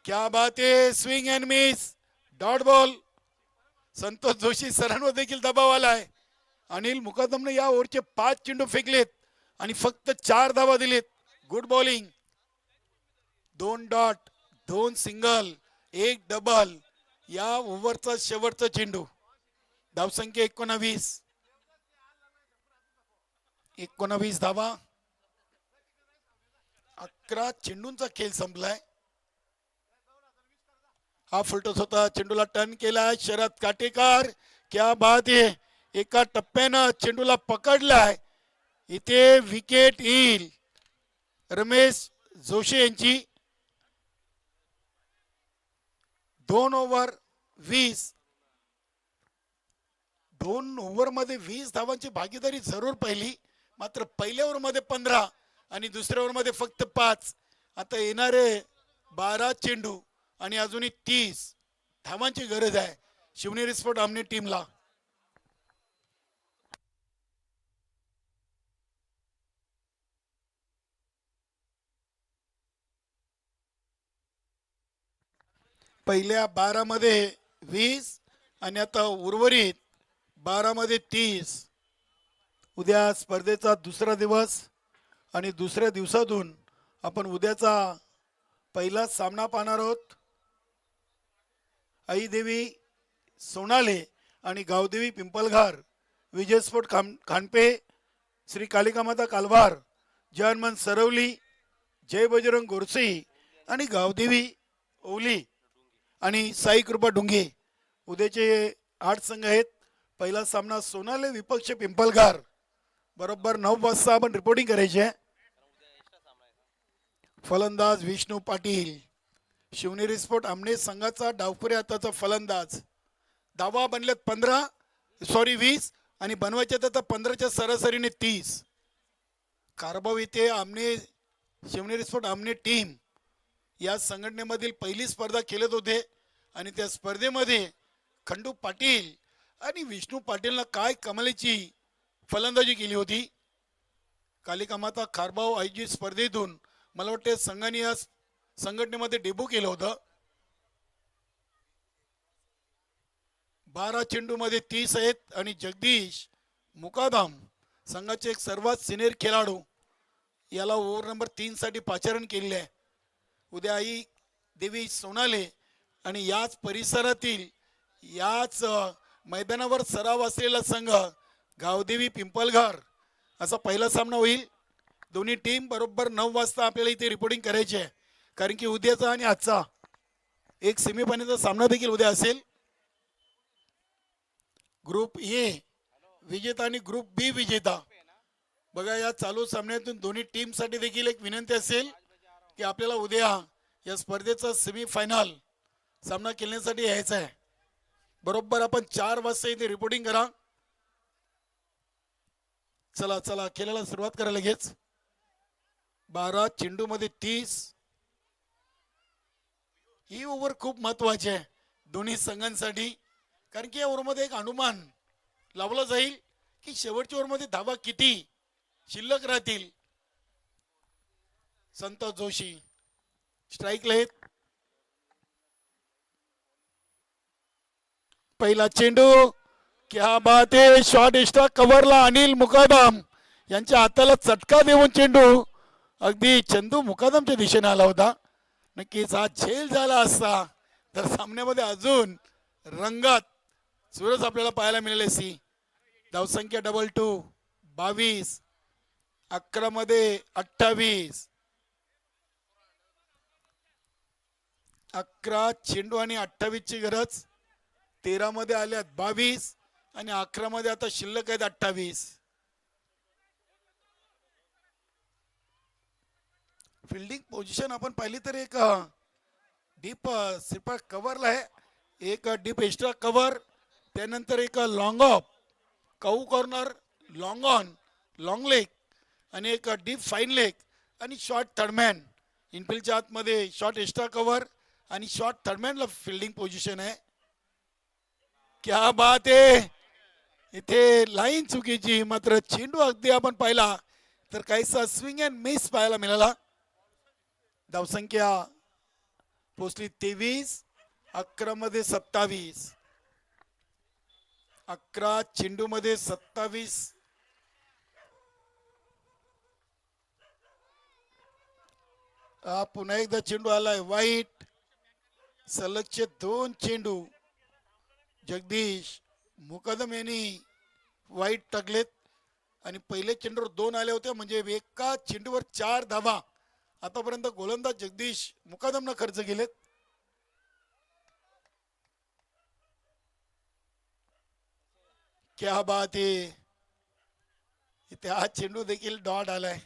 क्या बात आहे. Swing and miss dot ball. Santosh Joshi सरांवर देखील दबाव आलाय. अनिल मुकादमने या ओव्हरचे 5 चेंडू फेकलेत आणि फक्त 4 धावा दिलेत. Good bowling. 2 dot 2 single 1 double या ओव्हरचा शेवटचा चेंडू. धावसंख्या 19. 19 धावा. 11 चेंडूंचा खेळ संपलाय. हा फुलटॉस होता, चेंडूला टर्न केला शरद काटेकर. क्या बात आहे, एका टप्प्यानं चेंडूला पकडलाय. इथे विकेट येईल रमेश जोशी यांची. 2 ओव्हर 20, 2 ओव्हर मध्ये 20 धावांची भागीदारी जरूर पाहिली. मात्र पहिल्या ओव्हर मध्ये 15 आणि दुसऱ्या ओव्हर मध्ये फक्त 5. आता येणारे 12 चेंडू आणि अजूनही 30 धावांची गरज आहे शिवनेरी स्पोर्ट आमने टीमला. पहिल्या 12 मध्ये 20 आणि आता उर्वरित 12 मध्ये 30. उद्या स्पर्धेचा दुसरा दिवस आणि दुसऱ्या दिवसातून आपण उद्याचा पहिला सामना पाहणार आहोत. आईदेवी सोनाले आणि गावदेवी पिंपलघर, विजय स्पोर्ट खानपे, श्री कालिका माता कालवार, जयहनुमान सरवली, जय बजरंग गोरसी आणि गावदेवी ओली आणि साई कृपा डुंगे. उद्याचे 8 संघ आहेत. पहिला सामना सोनाले विपक्ष पिंपलघर, बरोबर 9 वाजता आपण रिपोर्टिंग करायचे. फलंदाज विष्णू पाटील, शिवनेरी स्पोर्ट आमने संघाचा डावखुरे हाताचा फलंदाज. धावा बनल्यात 20 आणि बनवायच्यात आता 15च्या सरासरीने 30. कारभाव इथे आमने शिवनेरी स्पोर्ट आमने टीम या संघटनेमधील पहिली स्पर्धा खेळत होते आणि त्या स्पर्धेमध्ये खंडू पाटील आणि विष्णू पाटीलनं काय कमालीची फलंदाजी केली होती. कालिका माता खारबाव आयोजित स्पर्धेतून मला वाटते संघाने या संघटनेमध्ये डेब्यू केलं होतं. 12 चेंडू मध्ये 30 आहेत आणि जगदीश मुकादम संघाचे एक सर्वात सिनियर खेळाडू याला ओव्हर नंबर 3 साठी पाचारण केलेले आहे. उद्या आई देवी सोनाले आणि याच परिसरातील याच मैदानावर सराव असलेला संघ गावदेवी पिंपलघर असा पहिला सामना होईल. दोन्ही टीम बरोबर 9 वाजता आपल्याला इथे रिपोर्टिंग करायची आहे, कारण की उद्याचा आणि आजचा एक सेमीफायनलचा सामना देखील उद्या असेल. ग्रुप ए विजेता आणि ग्रुप बी विजेता. बघा, या चालू सामन्यातून दोन्ही टीम साठी देखील एक विनंती असेल की आपल्याला उद्या या स्पर्धेचा सेमीफायनल सामना खेळण्यासाठी यायचा आहे. बरोबर आपण 4 वाजता इथे रिपोर्टिंग करा. चला चला खेळायला सुरुवात करा लगेच. 12 चेंडू मध्ये 30. ही ओव्हर खूप महत्वाची आहे दोन्ही संघांसाठी, कारण की या ओव्हरमध्ये एक अनुमान लावला जाईल की शेवटच्या ओव्हरमध्ये धावा किती शिल्लक राहतील. संतोष जोशी स्ट्राईकला आहेत. पहिला चेंडू, क्या बात आहे, शॉट एक्स्ट्रा कव्हरला अनिल मुकादम यांच्या हाताला चटका देऊन चेंडू अगदी चंदू मुकादमच्या दिशेने आला होता. नक्कीच हा झेल झाला असता तर सामन्यामध्ये अजून रंगात सुरस आपल्याला पाहायला मिळेल असती. धावसंख्या 22, 22, 11 मध्ये 28. 11 चेंडू आणि 28 ची गरज. 13 मध्ये आल्यात 22 आणि 11 मध्ये आता शिल्लक आहेत 28. फिल्डिंग पोझिशन आपण पाहिली तर एक डीप स्लिपर कव्हरला आहे, एक डीप एक्स्ट्रा कव्हर, त्यानंतर एक long of, cow corner, long on, long leg आणि एक डीप फाईन लेग आणि शॉर्ट थर्डमॅन. इनफिल्डच्या आतमध्ये शॉर्ट एक्स्ट्रा कव्हर आणि शॉर्ट थर्डमॅनला फिल्डिंग पोझिशन आहे. क्या बात आहे, इथे लाईन चुकीची, मात्र चेंडू अगदी आपण पाहिला तर काहीसा स्विंग अँड मिस पाहायला मिळाला. धावसंख्या पोचली 23, 11 मध्ये 27. 11 चेंडू मध्ये 27. पुन्हा एकदा चेंडू आलाय वाईट. सलगचे 2 चेंडू जगदीश मुकदम यांनी वाईट टाकलेत आणि पहिले चेंडूवर 2 आले होते, म्हणजे एका चेंडूवर 4 धावा आतापर्यंत गोलंदाज जगदीश मुकादमनं खर्च केलेत. क्या बात आहे, इथे हा चेंडू देखील डॉट आलाय.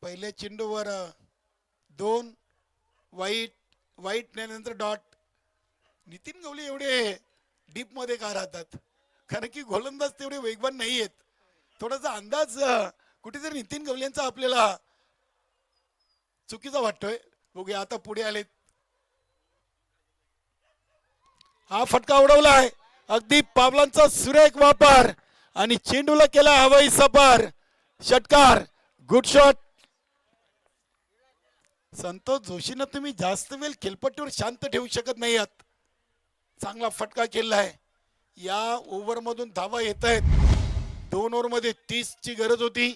पहिल्या चेंडूवर 2 वाईट, वाईट नंतर डॉट. नितीन गवळी एवढे डीप मध्ये का राहतात? कारण की गोलंदाज तेवढे वेगवान नाही आहेत. थोडासा अंदाज कुठेतरी नितीन गवळ्यांचा आपल्याला चुकीचा वाटतोय. बघूया आता पुढे आलेत. हा फटका उडवलाय, अगदी पावलांचा सुरेख वापर आणि चेंडूला केला हवाई सफर. षटकार, गुड शॉट. संतोष जोशीनं तुम्ही जास्त वेळ खेळपट्टीवर शांत ठेवू शकत नाही आहात. चांगला फटका केलाय. या ओव्हर मधून धावा येत आहेत. 2 ओव्हर मध्ये 30 ची गरज होती.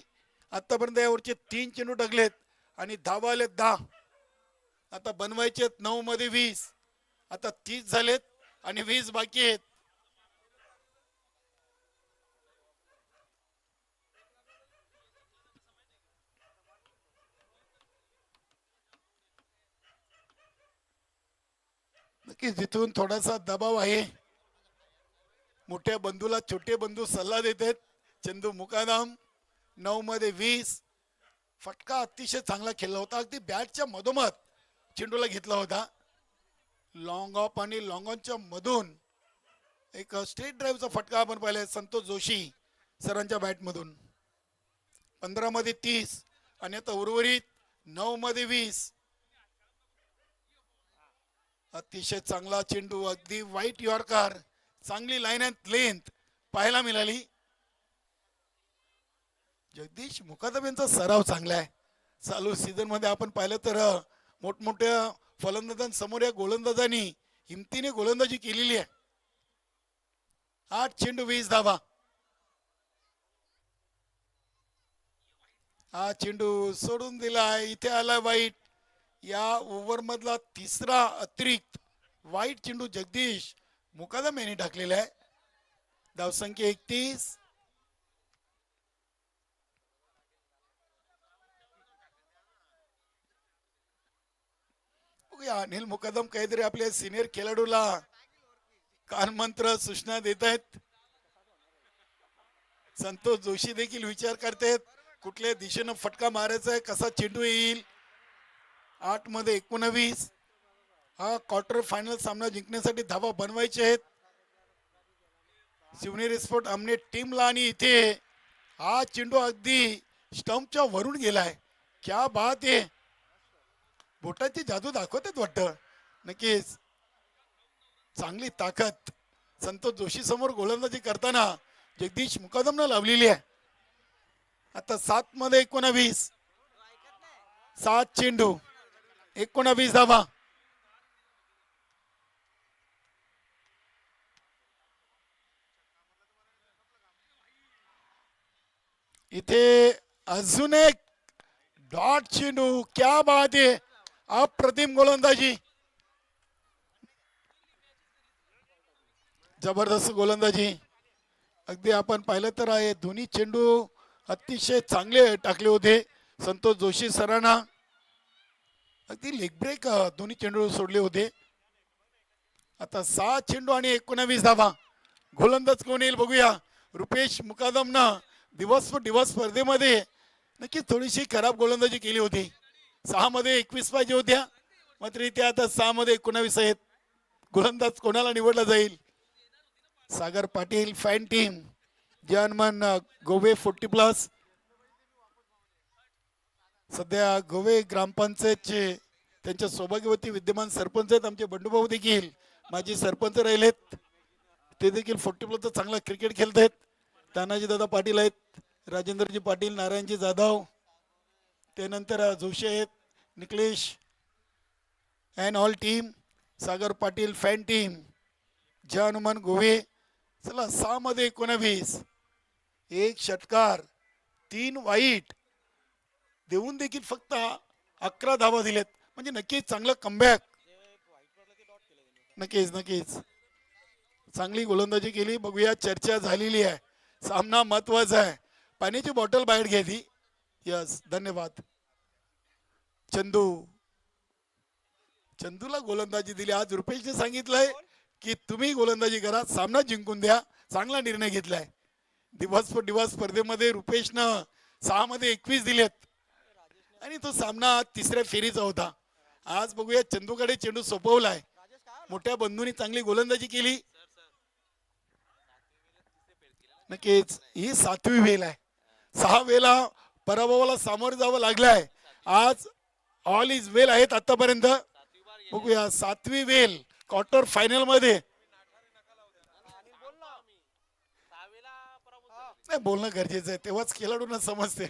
आतापर्यंत यावरचे 3 चेंडू टाकलेत आणि धावा आलेत 10. आता बनवायचे 9 मध्ये 20. आता 30 झालेत आणि 20 बाकी आहेत. नक्कीच जिथून थोडासा दबाव आहे. मोठ्या बंधूला छोटे बंधू सल्ला देत आहेत. चंदू मुकादम 9 मध्ये 20. फटका अतिशय चांगला खेळला होता. अगदी बॅटच्या मधोमध चेंडूला घेतला होता. लॉंग ऑफ आणि लॉंग ऑनच्या मधून एक स्ट्रेट ड्राईव्हचा फटका आपण पाहिलाय संतोष जोशी सरांच्या बॅटमधून. 15 मध्ये 30 आणि आता उर्वरित 9 मध्ये 20. अतिशय चांगला चेंडू, अगदी वाईट यॉर्कर, चांगली लाईन अँड लेंथ पाहायला मिळाली. जगदीश मुकादम यांचा सराव चांगला आहे. चालू सीझन मध्ये आपण पाहिलं तर मोठमोठ्या फलंदाजांसमोर या गोलंदाजांनी हिमतीने गोलंदाजी केलेली आहे. 8 चेंडू 20 धावा. हा चेंडू सोडून दिलाय. इथे आला वाईट. या ओव्हर मधला तिसरा अतिरिक्त वाईट चेंडू जगदीश मुकादम यांनी टाकलेला आहे. धावसंख्या 31. अनिल मुकादम काहीतरी आपल्या सिनियर खेळाडूला कानमंत्र सूचना देत आहेत. संतोष जोशी देखील विचार करतायत कुठल्या दिशेनं फटका मारायचा आहे, कसा चेंडू येईल. 8 मध्ये 19. हा क्वार्टर फायनल सामना जिंकण्यासाठी धावा बनवायचे आहेत शिवनेरी स्पोर्ट आमने टीमला. आणि इथे हा चेंडू अगदी स्टंपच्या वरून गेलाय. क्या बात आहे, बोटाची जादू दाखवतात वाटतं. नक्कीच चांगली ताकद संतोष जोशी समोर गोलंदाजी करताना जगदीश मुकादमनं लावलेली आहे. आता 7 मध्ये 19. 7 चेंडू 19 धावा. इथे अजून एक डॉट चेंडू. क्या बात आहे, अप्रतिम गोलंदाजी, जबरदस्त गोलंदाजी. अगदी आपण पाहिलं तर आहे दोन्ही चेंडू अतिशय चांगले टाकले होते संतोष जोशी सरांना. अगदी लेग ब्रेक दोन्ही चेंडू सोडले होते. आता 6 चेंडू आणि 19 धावा. गोलंदाज कोण येईल बघूया. रुपेश मुकादमनं दिवस स्पर्धेमध्ये नक्कीच थोडीशी खराब गोलंदाजी केली होती. 6 मध्ये 21 पाहिजे होत्या, मात्र इथे आता 6 मध्ये 19 आहेत. गोलंदाज कोणाला निवडला जाईल? सागर पाटील फॅन टीम, जनमन गोवे 40+. सध्या गोवे ग्रामपंचायतचे त्यांच्या सौभाग्यवती विद्यमान सरपंच आहेत आमचे बंडूभाऊ, देखील माजी सरपंच राहिलेत. ते देखील 40+ चांगला क्रिकेट खेळत आहेत. तानाजी दादा पाटील आहेत, राजेंद्रजी पाटील, नारायणजी जाधव, त्यानंतर जोशी आहेत, Niklesh and all team, Sagar Patil fan team, Jai Hanuman Gove. चला 6 मध्ये 19. एक षटकार 3 वाईट देऊन देखील फक्त 11 धावा दिलेत. म्हणजे नक्कीच चांगलं कमबॅक. नक्कीच चांगली गोलंदाजी केली. बघूया, चर्चा झालेली आहे. सामना महत्वाचा आहे. पाण्याची बॉटल बाहेर घ्यायची. यस, धन्यवाद. चंदू, चंदूला गोलंदाजी दिली. आज रुपेशने सांगितलंय की तुम्ही गोलंदाजी करा, सामना जिंकून द्या. चांगला निर्णय घेतलाय. दिवस पर दिवस स्पर्धेमध्ये रुपेशनं 6 मध्ये 21 दिलेत आणि तो सामना तिसऱ्या फेरीचा होता. आज बघूया चंदूकडे चेंडू सोपवलाय. मोठ्या बंधूंनी चांगली गोलंदाजी केली. नक्कीच ही 7वी वेळ आहे. 6 वेळा पराभवाला सामोरं जावं लागलंय. आज ऑल इज वेल आहेत आतापर्यंत. बघूया 7वी वेळ क्वार्टर फायनल मध्ये. नाही, बोलणं गरजेचं आहे, तेव्हाच खेळाडूंना समजते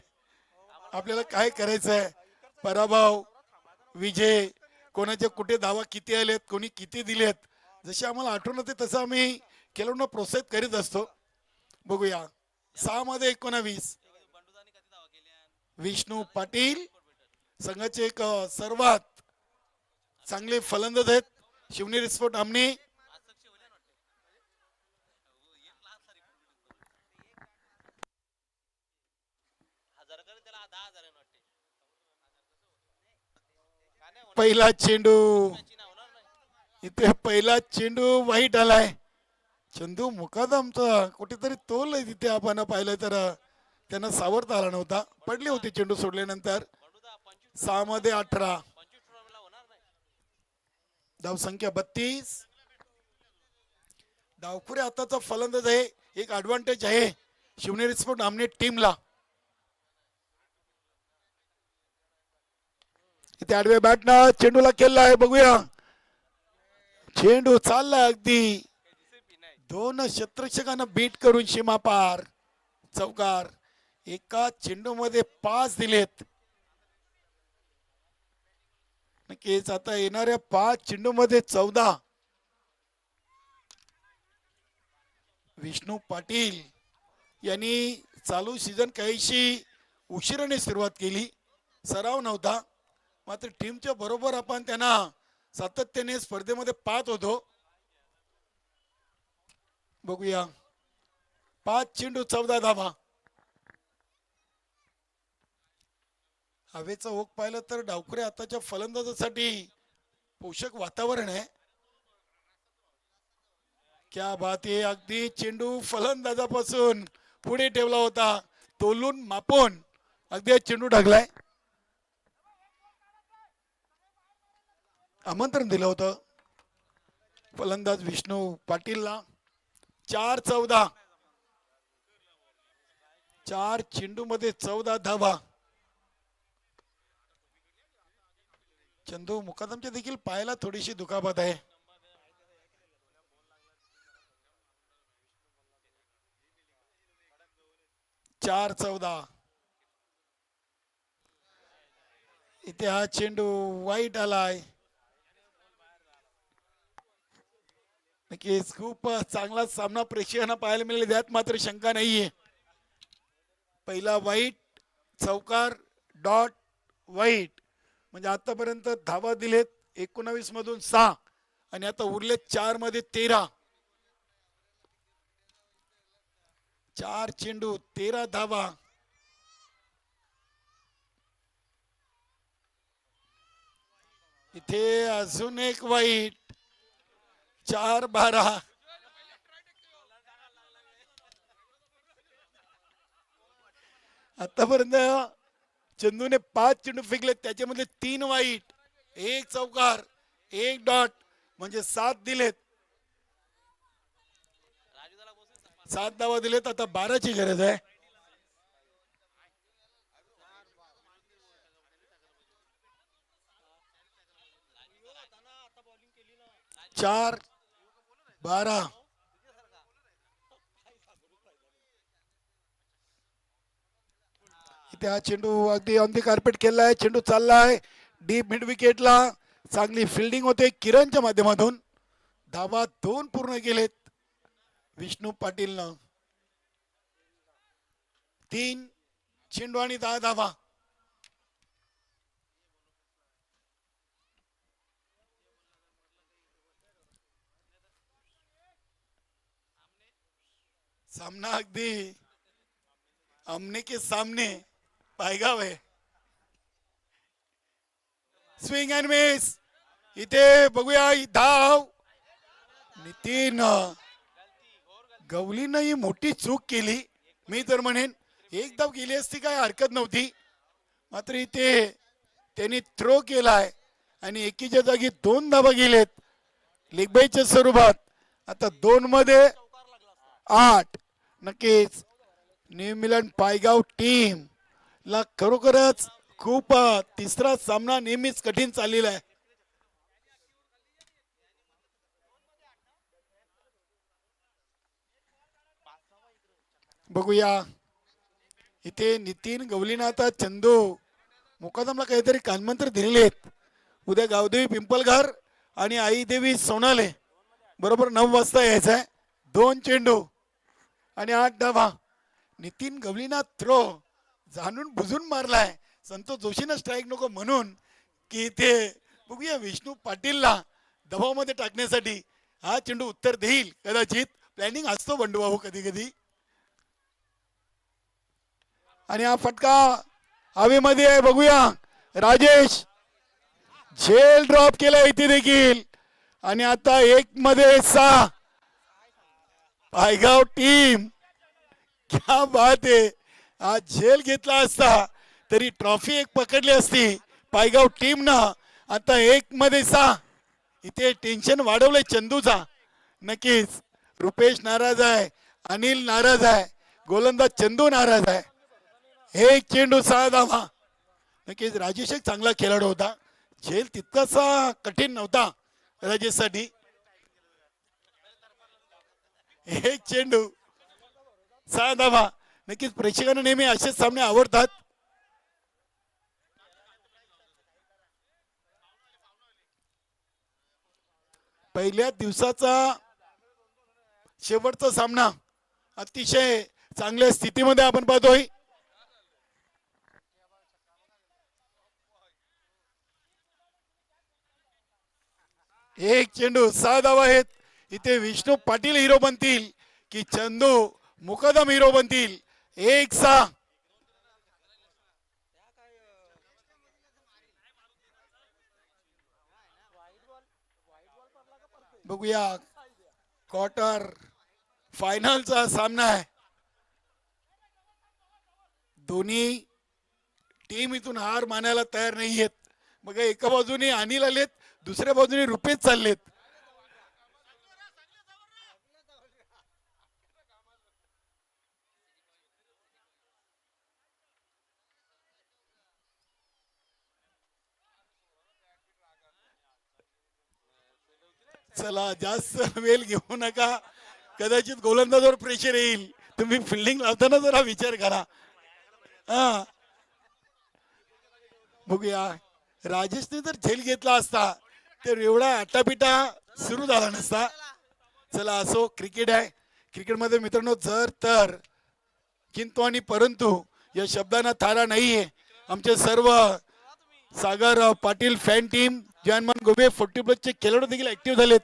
आपल्याला काय करायचं आहे. पराभव विजय, कोणाचे कुठे धावा किती आलेत, कोणी किती दिलेत, जशी आम्हाला आठवण होते तसं आम्ही खेळाडूंना प्रोत्साहित करीत असतो. बघूया 6 मध्ये 19 विष्णू पाटील संघाचे एक सर्वात चांगले फलंदाज आहेत. शिवनेरी स्पोर्ट आमने पहिला चेंडू, इथे पहिला चेंडू वाईट आलाय. चंदू मुकादमचा कुठेतरी तोल आहे तिथे आपण पाहिलं तर त्यांना सावरता आला नव्हता. पडले होते चेंडू सोडल्यानंतर. 6 मध्ये 18, धावसंख्या 32. डावखुरे आताचा फलंदाज आहे, एक ऍडव्हान्टेज आहे शिवनेरी स्पोर्ट आमने टीमला. इथे आडव्या बॅटनं चेंडूला केला आहे. बघूया चेंडू चाललाय अगदी 2 क्षेत्ररक्षकांना बीट करून सीमा पार. चौकार. एका चेंडू मध्ये 5 दिलेत. नक्कीच आता येणाऱ्या 5 चेंडू मध्ये 14. विष्णू पाटील यांनी चालू सीझन काहीशी उशिराने सुरुवात केली, सराव नव्हता. मात्र टीमच्या बरोबर आपण त्यांना सातत्याने स्पर्धेमध्ये पाहत होतो. बघूया 5 चेंडू 14 धावा. हवेचा ओघ पाहिलं तर डावखुरे आताच्या फलंदाजासाठी पोषक वातावरण आहे. क्या बात आहे. अगदी चेंडू फलंदाजापासून पुढे ठेवला होता, तोलून मापून अगदी चेंडू टाकलाय. आमंत्रण दिलं होतं फलंदाज विष्णू पाटीलला. 4-14, 4 चेंडू मध्ये 14 धावा. चंदू मुकादमच्या देखील पायाला थोडीशी दुखापत आहे. 4-14. इथे हा चेंडू वाईट आलाय. नक्कीच खूप चांगला सामना प्रेक्षकांना पाहायला मिळेल, यात मात्र शंका नाहीये. पहिला वाईट, चौकार, डॉट, वाईट, म्हणजे आतापर्यंत धावा दिलेत 19 मधून 6 आणि आता उरले 4 मध्ये 13. 4 चेंडू 13 धावा. इथे अजून एक वाईट. 4-12. आतापर्यंत चंदूने 5 चेंडू फेकले, त्याच्यामध्ये 3 वाईट, 1 चौकार, 1 डॉट, म्हणजे 7 दिलेत. 7 धावा दिलेत. आता 12ची गरज आहे. 4-12. इथे हा चेंडू अगदी ऑन दी कार्पेट केलाय. चेंडू चाललाय डीप मिड विकेटला. चांगली फिल्डिंग होते किरणच्या माध्यमातून. धावा 2 पूर्ण केलेत विष्णू पाटीलनं. 3 चेंडू आणि 10 धावा. सामना अगदी आमने के सामने. पायगाव आहे. Swing and miss. इथे बघूया ही धाव. नितीन गवलीनं ही मोठी चूक केली. मी तर म्हणेन एक धाव गेली असती काय हरकत नव्हती, मात्र इथे त्यांनी थ्रो केलाय आणि एकीच्या जागी 2 धावा गेलेत लेगबाईच्या स्वरूपात. आता 2 मध्ये 8. नक्कीच न्यू मिलन पायगाव टीम ला खरोखरच खूप तिसरा सामना नेहमीच कठीण चाललेला आहे. बघूया इथे नितीन गवलीनं आता चंदू मुकादमला काहीतरी कानमंत्र दिलेले आहेत. उद्या गावदेवी पिंपलघर आणि आईदेवी सोनाले बरोबर 9 वाजता यायचं आहे. 2 चेंडू आणि 8 धावा. नितीन गवलीना थ्रो जाणून बुजून मारलाय. संतोष जोशीनं स्ट्राईक नको म्हणून की इथे बघूया विष्णू पाटीलला दबावामध्ये टाकण्यासाठी हा चेंडू उत्तर देईल कदाचित. प्लॅनिंग असतो बंडू भाऊ कधी कधी. आणि हा फटका हवेमध्ये आहे. बघूया राजेश झेल ड्रॉप केला इथे देखील. आणि आता 1 मध्ये 6 पायगाव टीम. क्या बात आहे. आज झेल घेतला असता तरी ट्रॉफी एक पकडली असती पायगाव टीम ना. आता 1 मध्ये 6. इथे टेन्शन वाढवलंय चंदूचा. नक्कीच रुपेश नाराज आहे, अनिल नाराज आहे, गोलंदाज चंदू नाराज आहे. 1 चेंडू 6 धावा. नक्कीच राजेश एक चांगला खेळाडू होता. झेल तितकासा कठीण नव्हता राजेशसाठी. 1 चेंडू 6 धावा. नक्कीच प्रेक्षकांना नेहमी असेच सामने आवडतात. पहिल्या दिवसाचा शेवटचा सामना अतिशय चांगल्या स्थितीमध्ये आपण पाहतोय. एक चेंडू 6 धावा आहेत. इथे विष्णू पाटील हिरो बनतील की चंदू मुकदम हिरो बनतील. 1-6. बघूया क्वार्टर फायनलचा सामना आहे. दोन्ही टीम इथून हार मानायला तयार नाहीयेत. बघा एका बाजूने अनिल आलेत, दुसऱ्या बाजूने रुपेश चाललेत. चला जास्त वेळ घेऊ नका, कदाचित गोलंदाजावर प्रेशर येईल. तुम्ही फिल्डिंग लावताना जरा विचार करा. हा बघूया राजेशने जर झेल घेतला असता तर एवढा आटापिटा सुरू झाला नसता. चला असो, क्रिकेट आहे. क्रिकेटमध्ये मित्रांनो जर तर किंतु आणि परंतु या शब्दांना थारा नाहीये. आमचे सर्व सागर पाटील फॅन टीम जानमान गोबे 40+ चे खेळाडू देखील ऍक्टिव्ह झालेत.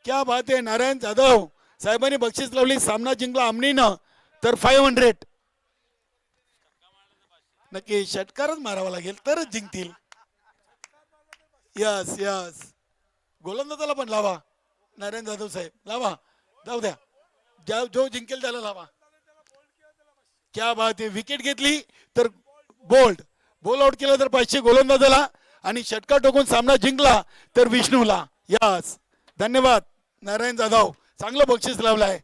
क्या बात आहे. नारायण जाधव साहेबांनी बक्षीस लावली. सामना जिंकला आमनीनं तर 500. नक्की षटकारच मारावा लागेल तरच जिंकतील. Yes yes. गोलंदाजाला पण लावा. नारायण जाधव साहेब लावा. जाऊ द्या, जो जिंकेल त्याला लावा. क्या बात आहे. विकेट घेतली तर बोल्ड, बॉल आउट केला तर 500 गोलंदाजाला आणि षटकार टोकून सामना जिंकला तर विष्णूला. यस धन्यवाद नारायण जाधव. चांगलं बक्षीस लावलंय.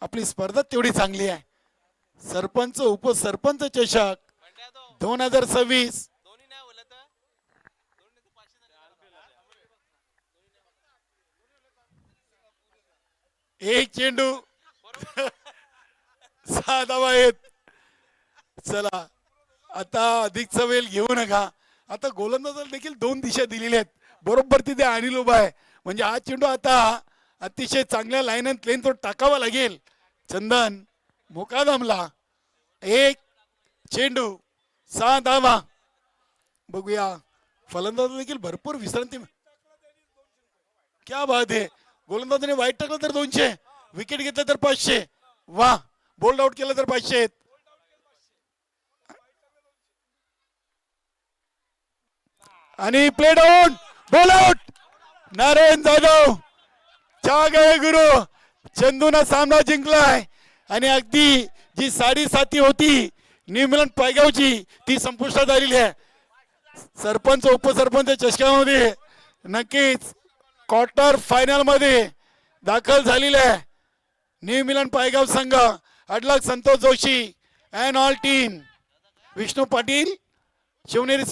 आपली स्पर्धा तेवढी चांगली आहे. सरपंच उपसरपंच चषक 2026. एक चेंडू 6 धावा आहेत. चला आता अधिकचा वेळ घेऊ नका. आता गोलंदाजाला देखील 2 दिशा दिलेल्या आहेत. बरोबर तिथे अनिल उभा आहे. म्हणजे हा चेंडू आता अतिशय चांगल्या लाईन अँड प्लेन तो टाकावा लागेल. चंदन मुकादमला 1 चेंडू 6 धावा. बघूया फलंदाज देखील भरपूर विश्रांती. क्या बात आहे. गोलंदाजाने वाईट टाकलं तर 200, विकेट घेतलं तर 500. वा. बोल्ड आउट केलं तर 500. आणि play down ball out. Narayan Jadhav च्या गए गुरु. चंदूनं सामना जिंकलाय आणि अगदी जी साडेसाती होती न्यूझीलंड पायगावची ती संपुष्टात आलेली आहे. सरपंच उपसरपंच चषकामध्ये नक्कीच क्वार्टर फायनल मध्ये दाखल झालेले आहे. न्यूझीलंड पायगाव संघ अडलक Santosh Joshi and all team Vishnu Patil Shivneri